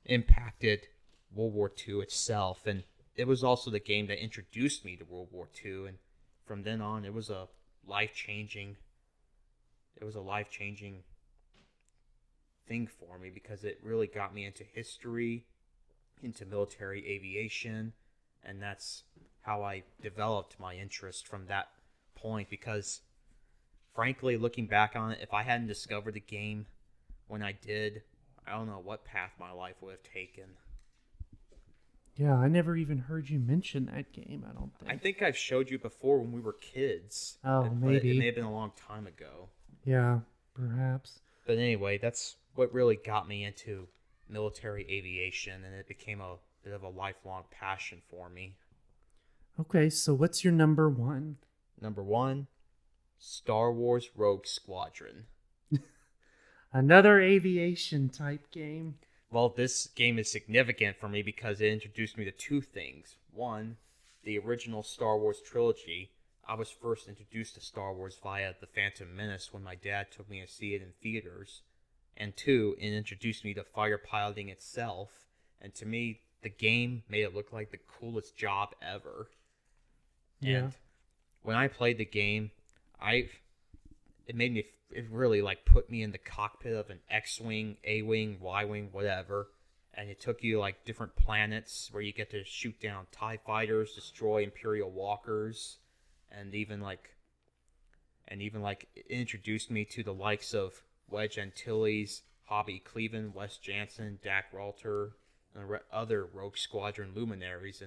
impacted World War II itself. And it was also the game that introduced me to World War II. And from then on, it was a life-changing thing for me because it really got me into history, into military aviation, and that's how I developed my interest from that point. Because frankly, looking back on it, if I hadn't discovered the game when I did, I don't know what path my life would have taken. Yeah, I never even heard you mention that game, I don't think. I think I've showed you before when we were kids. Oh, maybe. It may have been a long time ago. Yeah, perhaps. But anyway, that's what really got me into military aviation, and it became a bit of a lifelong passion for me. Okay, so what's your number 1? Number 1, Star Wars Rogue Squadron. Another aviation type game. Well, this game is significant for me because it introduced me to two things. One, the original Star Wars trilogy. I was first introduced to Star Wars via The Phantom Menace when my dad took me to see it in theaters. And two, it introduced me to fighter piloting itself. And to me, the game made it look like the coolest job ever. Yeah. And when I played the game, it really like put me in the cockpit of an X-Wing, A-Wing, Y-Wing, whatever. And it took you like different planets where you get to shoot down TIE fighters, destroy Imperial walkers, and even like it introduced me to the likes of Wedge Antilles, Bobby Cleveland, Wes Jansen, Dak Walter, and other Rogue Squadron luminaries,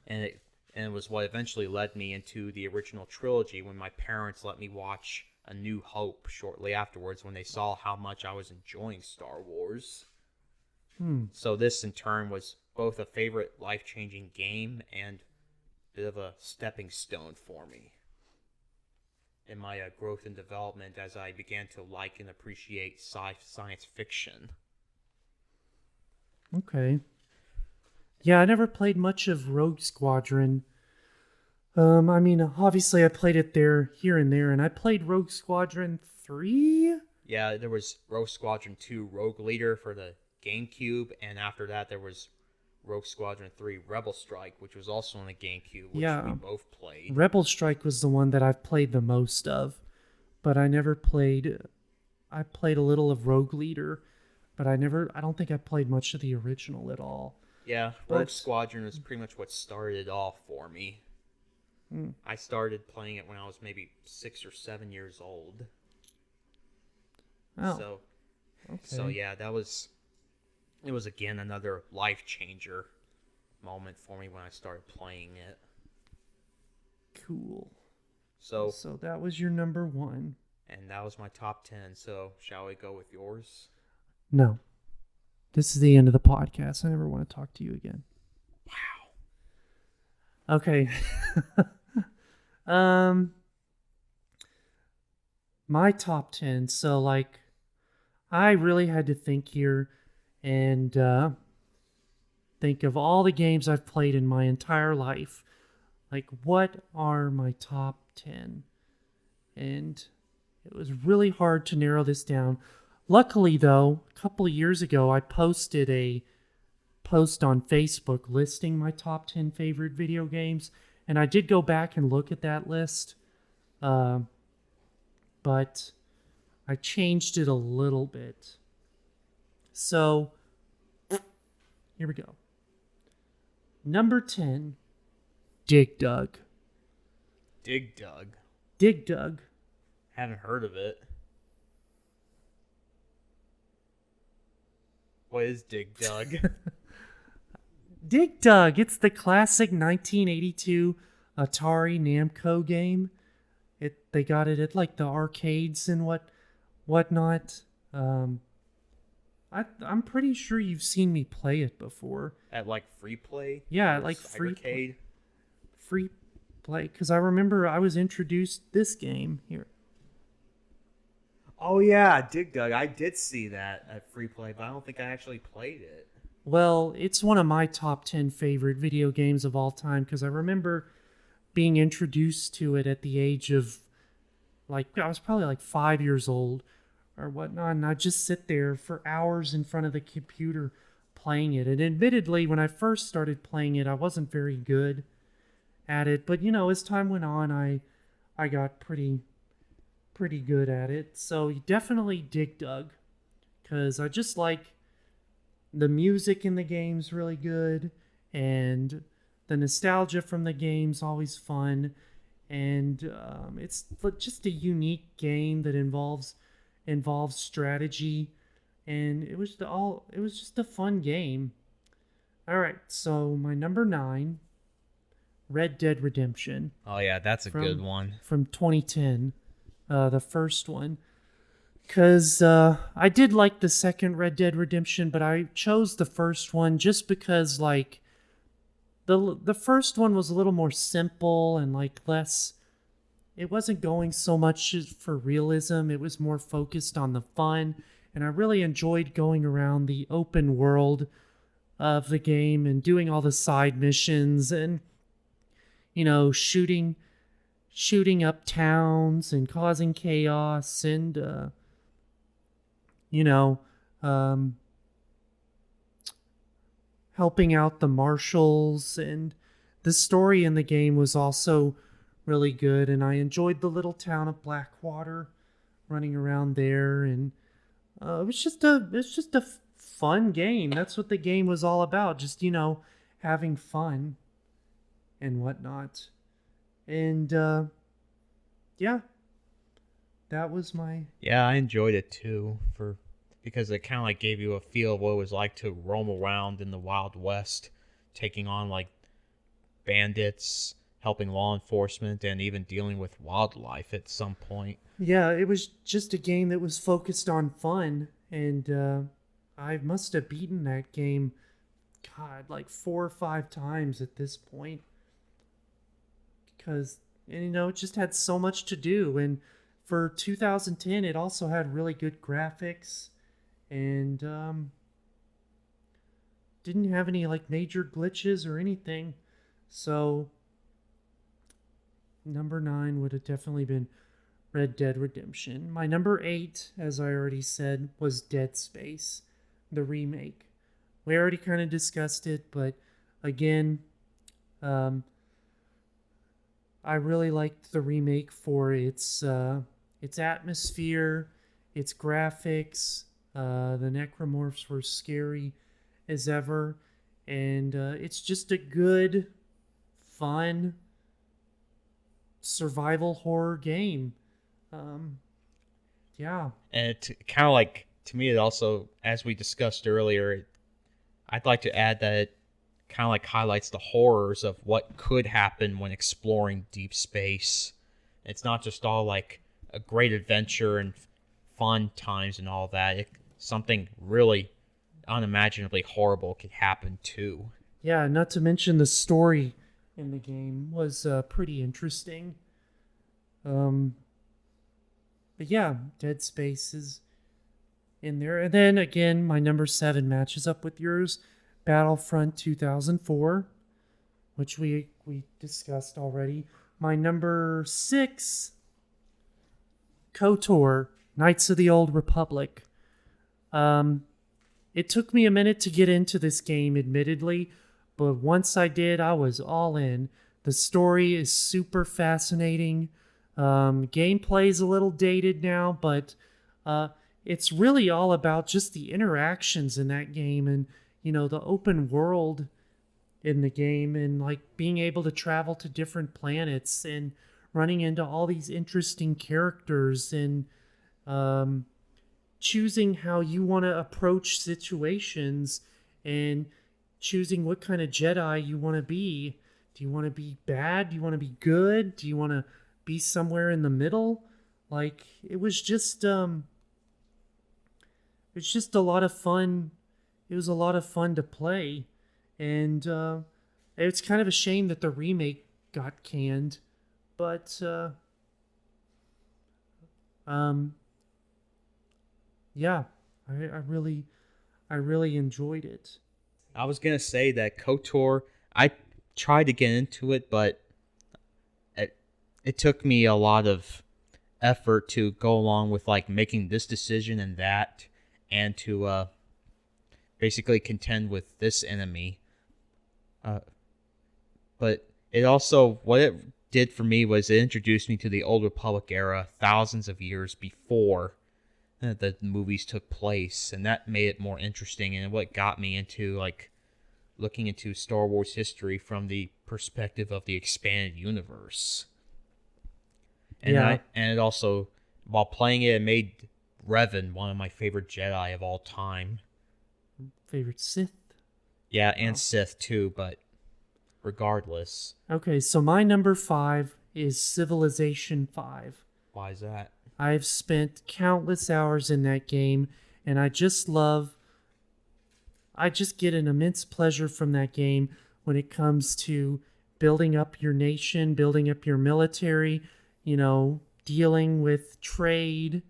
and it was what eventually led me into the original trilogy when my parents let me watch A New Hope shortly afterwards when they saw how much I was enjoying Star Wars. So this in turn was both a favorite life-changing game and a bit of a stepping stone for me in my growth and development as I began to like and appreciate science fiction. Okay. Yeah, I never played much of Rogue Squadron. I mean, obviously I played it here and there, and I played Rogue Squadron 3? Yeah, there was Rogue Squadron 2 Rogue Leader for the GameCube, and after that there was Rogue Squadron 3 Rebel Strike, which was also on the GameCube, which we both played. Rebel Strike was the one that I've played the most of, but I never played... I played a little of Rogue Leader, but I don't think I played much of the original at all. Yeah, Rogue Squadron was pretty much what started it off for me. I started playing it when I was maybe 6 or 7 years old. Oh. So yeah, it was again another life changer moment for me when I started playing it. Cool. So that was your number 1. And that was my top 10. So shall we go with yours? No. This is the end of the podcast. I never want to talk to you again. Wow. Okay. My top 10. So, like, I really had to think here and think of all the games I've played in my entire life. Like, what are my top 10? And it was really hard to narrow this down. Luckily, though, a couple of years ago, I posted a post on Facebook listing my top 10 favorite video games, and I did go back and look at that list, but I changed it a little bit. So, here we go. Number 10, Dig Dug. Dig Dug? Dig Dug. Haven't heard of it. What is Dig Dug? Dig Dug. It's the classic 1982 Atari Namco game. They got it at like the arcades and whatnot. I'm pretty sure you've seen me play it before. At like Free Play? Yeah, like Free Play. Because I remember I was introduced this game here. Oh yeah, Dig Dug. I did see that at Free Play, but I don't think I actually played it. Well, it's one of my top 10 favorite video games of all time because I remember being introduced to it at the age of, like, I was probably like 5 years old or whatnot, and I'd just sit there for hours in front of the computer playing it. And admittedly, when I first started playing it, I wasn't very good at it, but, you know, as time went on, I got pretty good at it. So definitely Dig Dug, because I just like the music in the game's really good, and the nostalgia from the game's always fun, and it's just a unique game that involves strategy, and it was just a fun game. All right, so my number 9, Red Dead Redemption. Oh yeah, that's a good one. From 2010. The first one, because I did like the second Red Dead Redemption, but I chose the first one just because, like, the first one was a little more simple and, like, less, it wasn't going so much for realism, it was more focused on the fun, and I really enjoyed going around the open world of the game and doing all the side missions and, you know, shooting up towns and causing chaos and, helping out the marshals. And the story in the game was also really good, and I enjoyed the little town of Blackwater, running around there, and it was just a fun game. That's what the game was all about, just, you know, having fun and whatnot. And yeah, that was my... Yeah, I enjoyed it too for because it kind of like gave you a feel of what it was like to roam around in the Wild West, taking on like bandits, helping law enforcement, and even dealing with wildlife at some point. Yeah, it was just a game that was focused on fun, and I must have beaten that game, God, like 4 or 5 times at this point. Because, it just had so much to do. And for 2010, it also had really good graphics, and didn't have any like major glitches or anything. So, number 9 would have definitely been Red Dead Redemption. My number 8, as I already said, was Dead Space, the remake. We already kind of discussed it, but again, I really liked the remake for its atmosphere, its graphics. The necromorphs were scary as ever, and it's just a good, fun survival horror game. Yeah. And it kind of like, to me, it also, as we discussed earlier, I'd like to add that it kind of like highlights the horrors of what could happen when exploring deep space. It's not just all like a great adventure and fun times and all that. Something really unimaginably horrible could happen too. Yeah, not to mention the story in the game was pretty interesting. But yeah, Dead Space is in there. And then again, my number 7 matches up with yours, Battlefront 2004, which we discussed already. My number 6, KOTOR, Knights of the Old Republic. It took me a minute to get into this game, admittedly, but once I did, I was all in. The story is super fascinating. Gameplay is a little dated now, but it's really all about just the interactions in that game and, the open world in the game and like being able to travel to different planets and running into all these interesting characters and choosing how you want to approach situations and choosing what kind of Jedi you want to be. Do you want to be bad? Do you want to be good? Do you want to be somewhere in the middle? Like, it was just a lot of fun. It was a lot of fun to play, and it's kind of a shame that the remake got canned, but yeah, I really enjoyed it. I was gonna say that KOTOR, I tried to get into it, but it took me a lot of effort to go along with like making this decision and that, and to basically contend with this enemy. But it also, what it did for me was it introduced me to the Old Republic era thousands of years before the movies took place, and that made it more interesting, and what got me into like looking into Star Wars history from the perspective of the expanded universe. And Yeah. and it also, while playing it, it made Revan one of my favorite Jedi of all time. Favorite Sith? Yeah, and Sith too, but regardless. Okay, so my number 5 is Civilization 5. Why is that? I've spent countless hours in that game, and I just get an immense pleasure from that game when it comes to building up your nation, building up your military, dealing with trade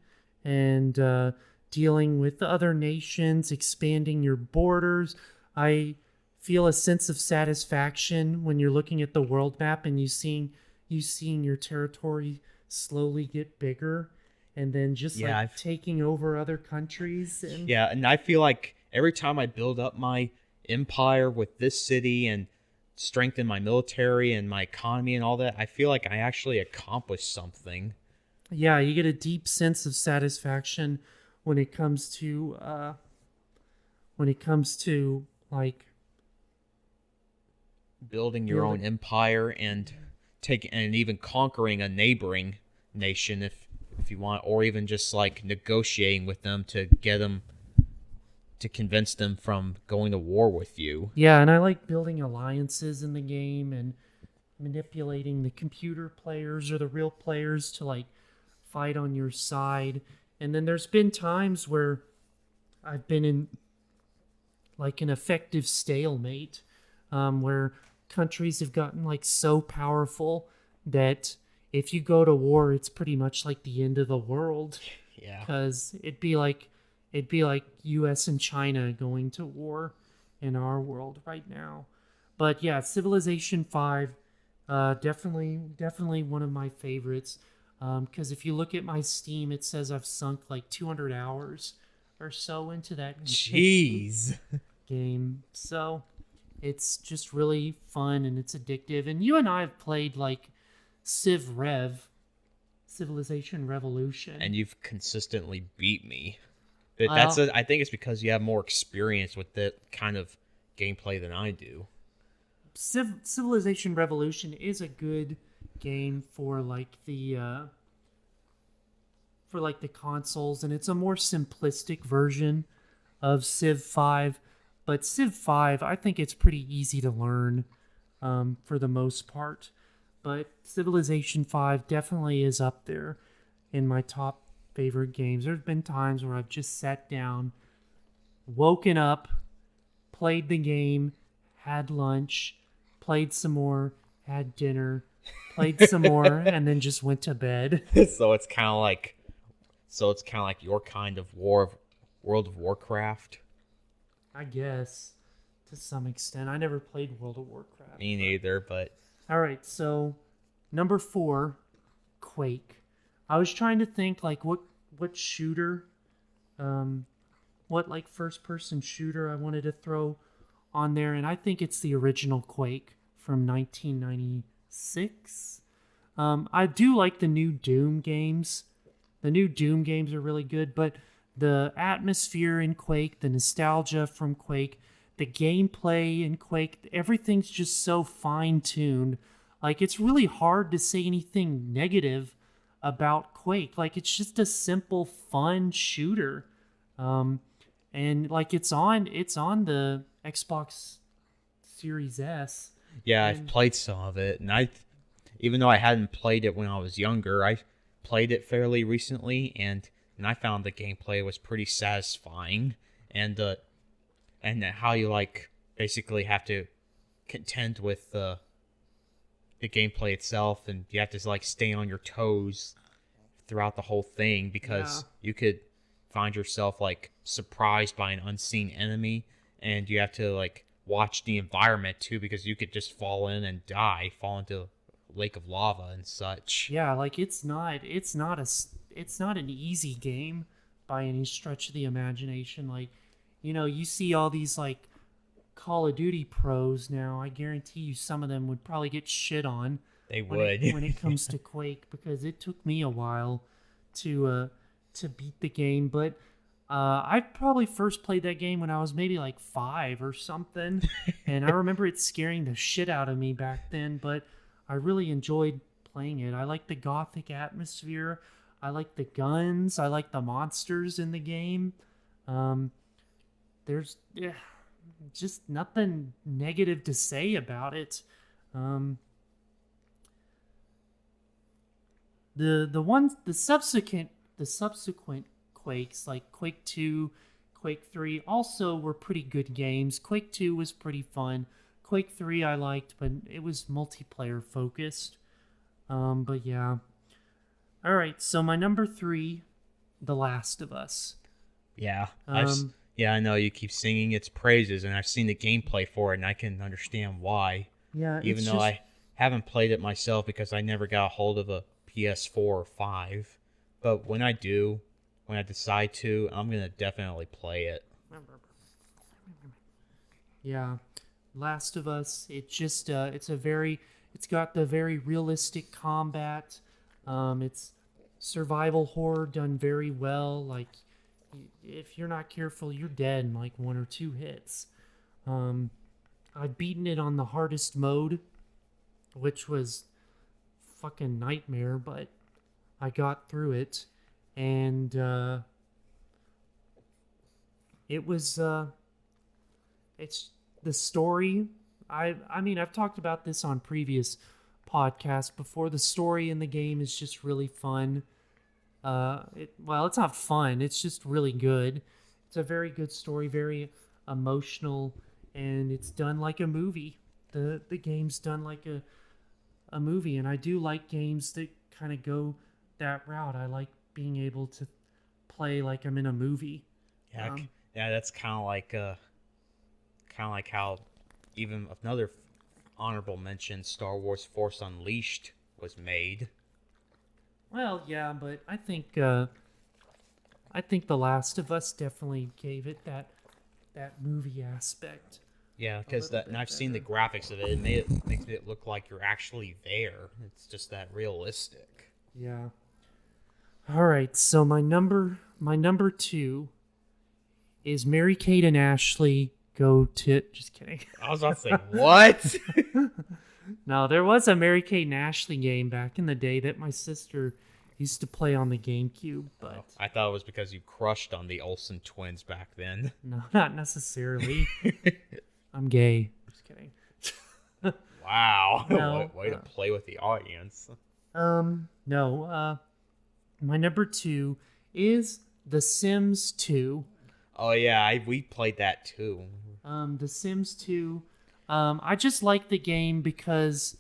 and dealing with other nations, expanding your borders. I feel a sense of satisfaction when you're looking at the world map and you seeing your territory slowly get bigger, and then just taking over other countries. And I feel like every time I build up my empire with this city and strengthen my military and my economy and all that, I feel like I actually accomplished something. Yeah, you get a deep sense of satisfaction when it comes to like building your own empire and even conquering a neighboring nation if you want, or even just like negotiating with them to get them to convince them from going to war with you. Yeah, and I like building alliances in the game and manipulating the computer players or the real players to like fight on your side. And then there's been times where I've been in like an effective stalemate, where countries have gotten like so powerful that if you go to war, it's pretty much like the end of the world. Yeah. Because it'd be like U.S. and China going to war in our world right now. But yeah, Civilization 5, definitely one of my favorites. Because if you look at my Steam, it says I've sunk like 200 hours or so into that Jeez. game. So it's just really fun and it's addictive. And you and I have played like Civilization Revolution. And you've consistently beat me. But Well, I think it's because you have more experience with that kind of gameplay than I do. Civilization Revolution is a good game for the consoles, and it's a more simplistic version of Civ 5. But Civ 5, I think it's pretty easy to learn, for the most part. But Civilization 5 definitely is up there in my top favorite games. There's been times where I've just sat down, woken up, played the game, had lunch, played some more, had dinner, played some more, and then just went to bed. So it's kind of like your kind of World of Warcraft. I guess, to some extent. I never played World of Warcraft. Me neither, but All right, so number 4, Quake. I was trying to think like what shooter, what like first person shooter I wanted to throw on there, and I think it's the original Quake from 1996. I do like the new Doom games. The new Doom games are really good, but the atmosphere in Quake, the nostalgia from Quake, the gameplay in Quake, everything's just so fine-tuned. Like, it's really hard to say anything negative about Quake. Like, it's just a simple, fun shooter. And like it's on the Xbox Series S. yeah, I've played some of it, and even though I hadn't played it when I was younger, I played it fairly recently, and I found the gameplay was pretty satisfying, and how you like basically have to contend with the gameplay itself, and you have to like stay on your toes throughout the whole thing because you could find yourself like surprised by an unseen enemy, and you have to like watch the environment too because you could just fall into a lake of lava and such. Yeah, like it's not an easy game by any stretch of the imagination. Like, you see all these like Call of Duty pros now. I guarantee you some of them would probably get shit on. They when would when it comes to Quake, because it took me a while to beat the game. But I probably first played that game when I was maybe like 5 or something, and I remember it scaring the shit out of me back then. But I really enjoyed playing it. I like the gothic atmosphere. I like the guns. I like the monsters in the game. There's just nothing negative to say about it. The subsequent Quakes, like Quake 2, Quake 3, also were pretty good games. Quake 2 was pretty fun. Quake 3 I liked, but it was multiplayer focused. But yeah. Alright, so my number 3, The Last of Us. Yeah. I know you keep singing its praises, and I've seen the gameplay for it, and I can understand why. Yeah, even though I haven't played it myself because I never got a hold of a PS4 or 5. But when I decide to, I'm going to definitely play it. Yeah. Last of Us, it's got the very realistic combat. It's survival horror done very well. Like, if you're not careful, you're dead in like 1 or 2 hits. I've beaten it on the hardest mode, which was fucking nightmare, but I got through it. And It was it's the story. I mean, I've talked about this on previous podcasts before. The story in the game is just really fun. Well, it's not fun. It's just really good. It's a very good story, very emotional, and it's done like a movie. The game's done like a movie, and I do like games that kind of go that route. I like being able to play like I'm in a movie. Yeah, Um, yeah, that's kind of like how even another honorable mention, Star Wars Force Unleashed, was made. well, yeah, but I think The Last of Us definitely gave it that movie aspect Yeah, a because little and bit I've seen the better. graphics of it. It makes it look like you're actually there. It's just that realistic. Yeah. All right, so my number 2 is Mary Kate and Ashley go to. Just kidding. I was about to say what? No, there was a Mary Kate and Ashley game back in the day that my sister used to play on the GameCube, Oh, but I thought it was because you crushed on the Olsen twins back then. no, not necessarily. I'm gay. Just kidding. Wow, No. way to play with the audience. No. My number 2 is The Sims 2. Oh yeah, we played that too. The Sims 2. I just like the game because,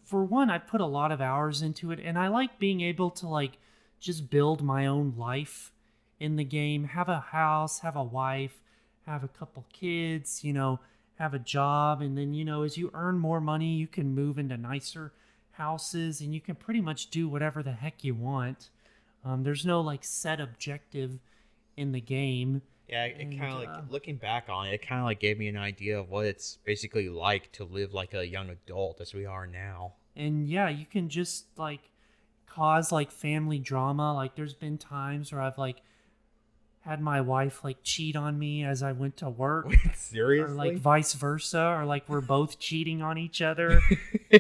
for one, I put a lot of hours into it, and I like being able to like just build my own life in the game. Have a house, have a wife, have a couple kids. Have a job, and then as you earn more money, you can move into nicer houses, and you can pretty much do whatever the heck you want. There's no like set objective in the game. Yeah, it And kind of like looking back on it, it kind of like gave me an idea of what it's basically like to live like a young adult as we are now. and yeah, you can just like cause like family drama. Like there's been times where I've like had my wife like cheat on me as I went to work, Wait, or like seriously? vice versa, or like we're both cheating on each other.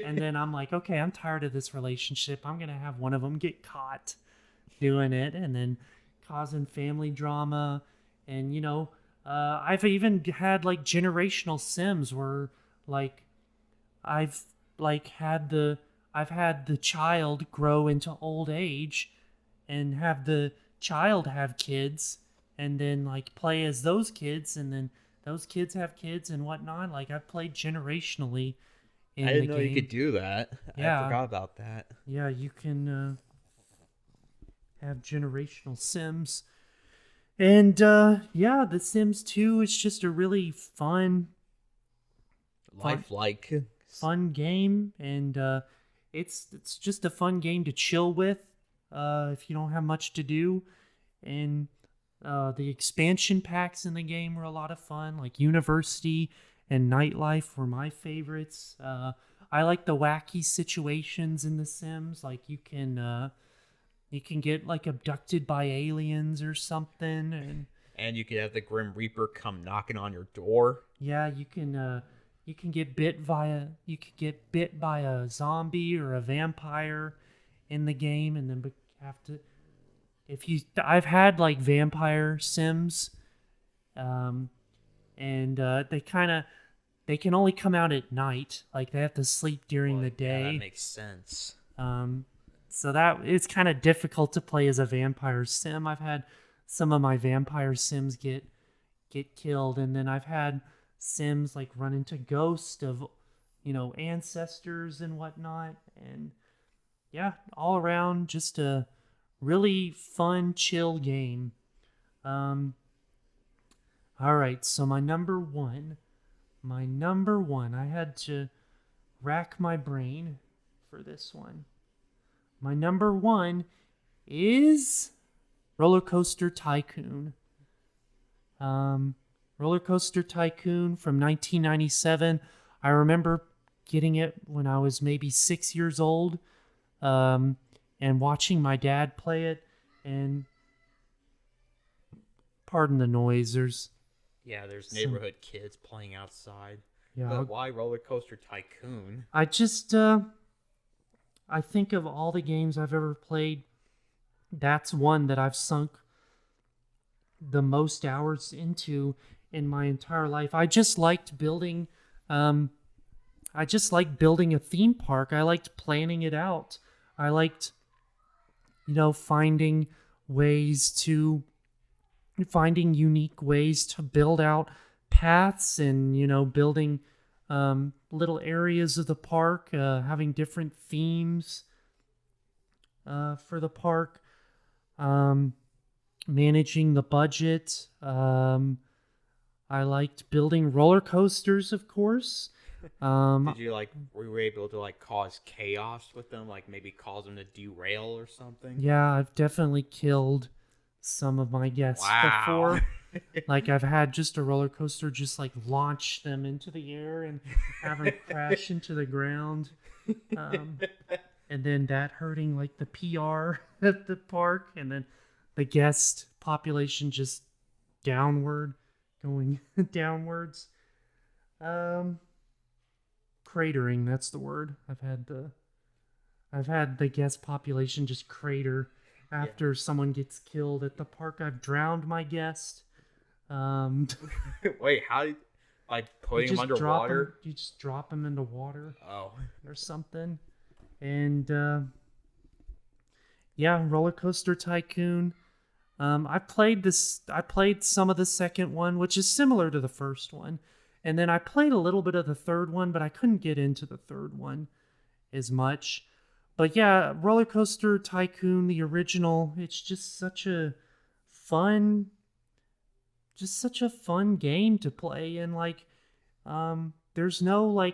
And then I'm like, okay, I'm tired of this relationship. I'm gonna have one of them get caught doing it, and then causing family drama. And I've even had like generational Sims where like I've I've had the child grow into old age, and have the child have kids, and then like play as those kids, and then those kids have kids and whatnot. Like I've played generationally I in the didn't know you game. could do that. I Yeah, forgot about that. yeah, you can have generational Sims. And yeah, The Sims 2 is just a really fun, Lifelike. fun game, and it's just a fun game to chill with if you don't have much to do. And the expansion packs in the game were a lot of fun. Like University and Nightlife were my favorites. I like the wacky situations in The Sims. Like you can get like abducted by aliens or something, and And you could have the Grim Reaper come knocking on your door. yeah, you can get bit by a zombie or a vampire in the game, and then have to if you I've had like vampire Sims, um, and they can only come out at night. Like they have to sleep during Well, the yeah, that day. makes sense. Um, so that it's kind of difficult to play as a vampire sim. I've had some of my vampire sims get killed, and then I've had sims like run into ghosts of ancestors and whatnot. And yeah, all around just a really fun, chill game. Um, all right, so my number one, I had to rack my brain for this one. My number 1 is Roller Coaster Tycoon. Roller Coaster Tycoon from 1997. I remember getting it when I was maybe 6 years old, and watching my dad play it. And pardon the noise. Yeah, there's Some, neighborhood kids playing outside. yeah. But why Roller Coaster Tycoon? I just I think of all the games I've ever played, that's one that I've sunk the most hours into in my entire life. I just liked building I just liked building a theme park. I liked planning it out. I liked, finding unique ways to build out paths and, building little areas of the park, having different themes for the park, managing the budget. I liked building roller coasters, of course. Did you were you able to cause chaos with them, maybe cause them to derail or something? Yeah, I've definitely killed some of my guests before. I've had just a roller coaster just launch them into the air and have them crash into the ground. And then that hurting the PR at the park, and then the guest population just going downwards. Cratering, that's the word. I've had the guest population just crater after someone gets killed at the park. I've drowned my guest. Wait, how? Putting them underwater? You just drop them into water. Oh. Or something. And Roller Coaster Tycoon. I played some of the second one, which is similar to the first one. And then I played a little bit of the third one, but I couldn't get into the third one as much. But yeah, Roller Coaster Tycoon, the original, it's just such a fun game to play. And there's no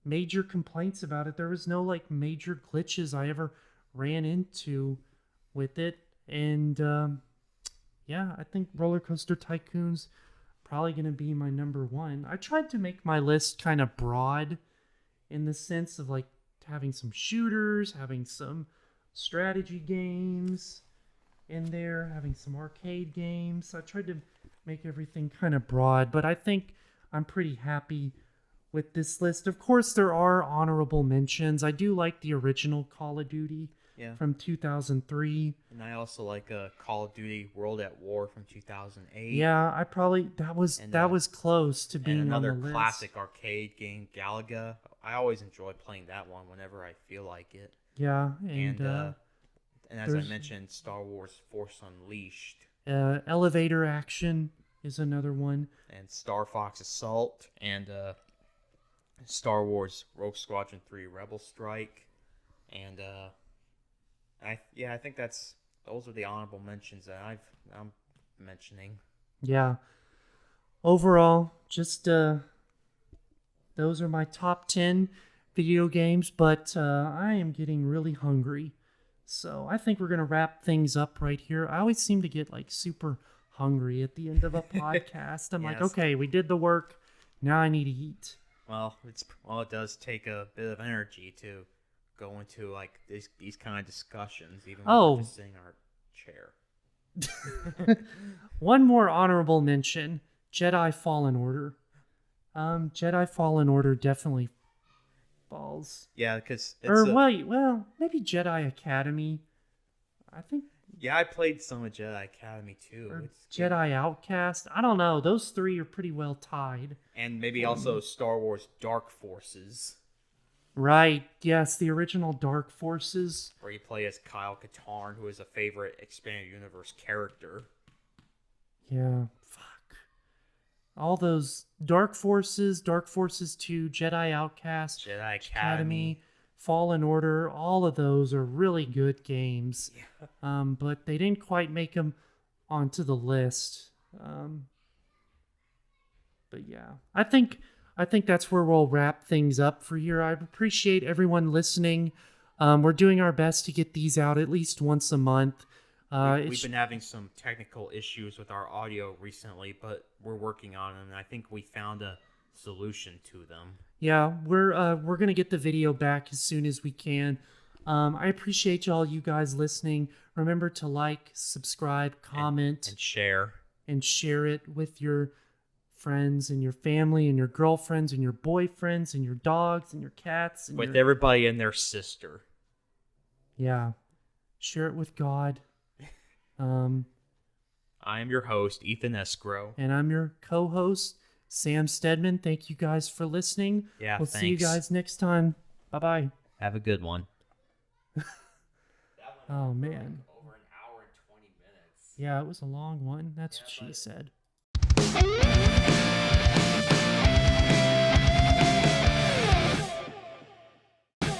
major complaints about it. There was no major glitches I ever ran into with it. And I think Roller Coaster Tycoon's probably going to be my number one. I tried to make my list kind of broad in the sense of having some shooters, having some strategy games in there, having some arcade games. I tried to make everything kind of broad, but I think I'm pretty happy with this list. Of course, there are honorable mentions. I do like the original Call of Duty from 2003. And I also like Call of Duty World at War from 2008. Yeah, that was close to being on the list. And another classic arcade game, Galaga. I always enjoy playing that one whenever I feel like it. Yeah, and as I mentioned, Star Wars Force Unleashed. Elevator Action is another one. And Star Fox Assault. And Star Wars Rogue Squadron 3 Rebel Strike. And I think those are the honorable mentions that I'm mentioning. Yeah. Overall, just those are my top 10 video games, but I am getting really hungry. So I think we're going to wrap things up right here. I always seem to get super hungry at the end of a podcast. I'm Yes. Okay, we did the work. Now I need to eat. Well, it does take a bit of energy to go into these kind of discussions, even when we're just sitting in our chair. One more honorable mention: Jedi Fallen Order. Jedi Fallen Order definitely falls. Yeah, because maybe Jedi Academy. I think. Yeah, I played some of Jedi Academy too. Or Jedi Outcast. I don't know. Those three are pretty well tied. And maybe also Star Wars Dark Forces. Right. Yes, the original Dark Forces. Where you play as Kyle Katarn, who is a favorite Expanded Universe character. Yeah. Fuck. All those Dark Forces 2, Jedi Outcast, Jedi Academy, Fallen Order, all of those are really good games. Yeah. But they didn't quite make them onto the list. But yeah, I think that's where we'll wrap things up for here. I appreciate everyone listening. We're doing our best to get these out at least once a month. We've been having some technical issues with our audio recently, but we're working on them, and I think we found a solution to them. Yeah, we're gonna get the video back as soon as we can. I appreciate all you guys listening. Remember to like, subscribe, comment, and share it with your friends and your family and your girlfriends and your boyfriends and your dogs and your cats and with everybody and their sister. Yeah, share it with God. I am your host, Ethan Escrow. And I'm your co-host, Sam Stedman. Thank you guys for listening. Yeah, we'll see you thanks. guys next time. Bye-bye. Have a good one. Oh, man. Over an hour and 20 minutes. Yeah, it was a long one. That's what she but- said.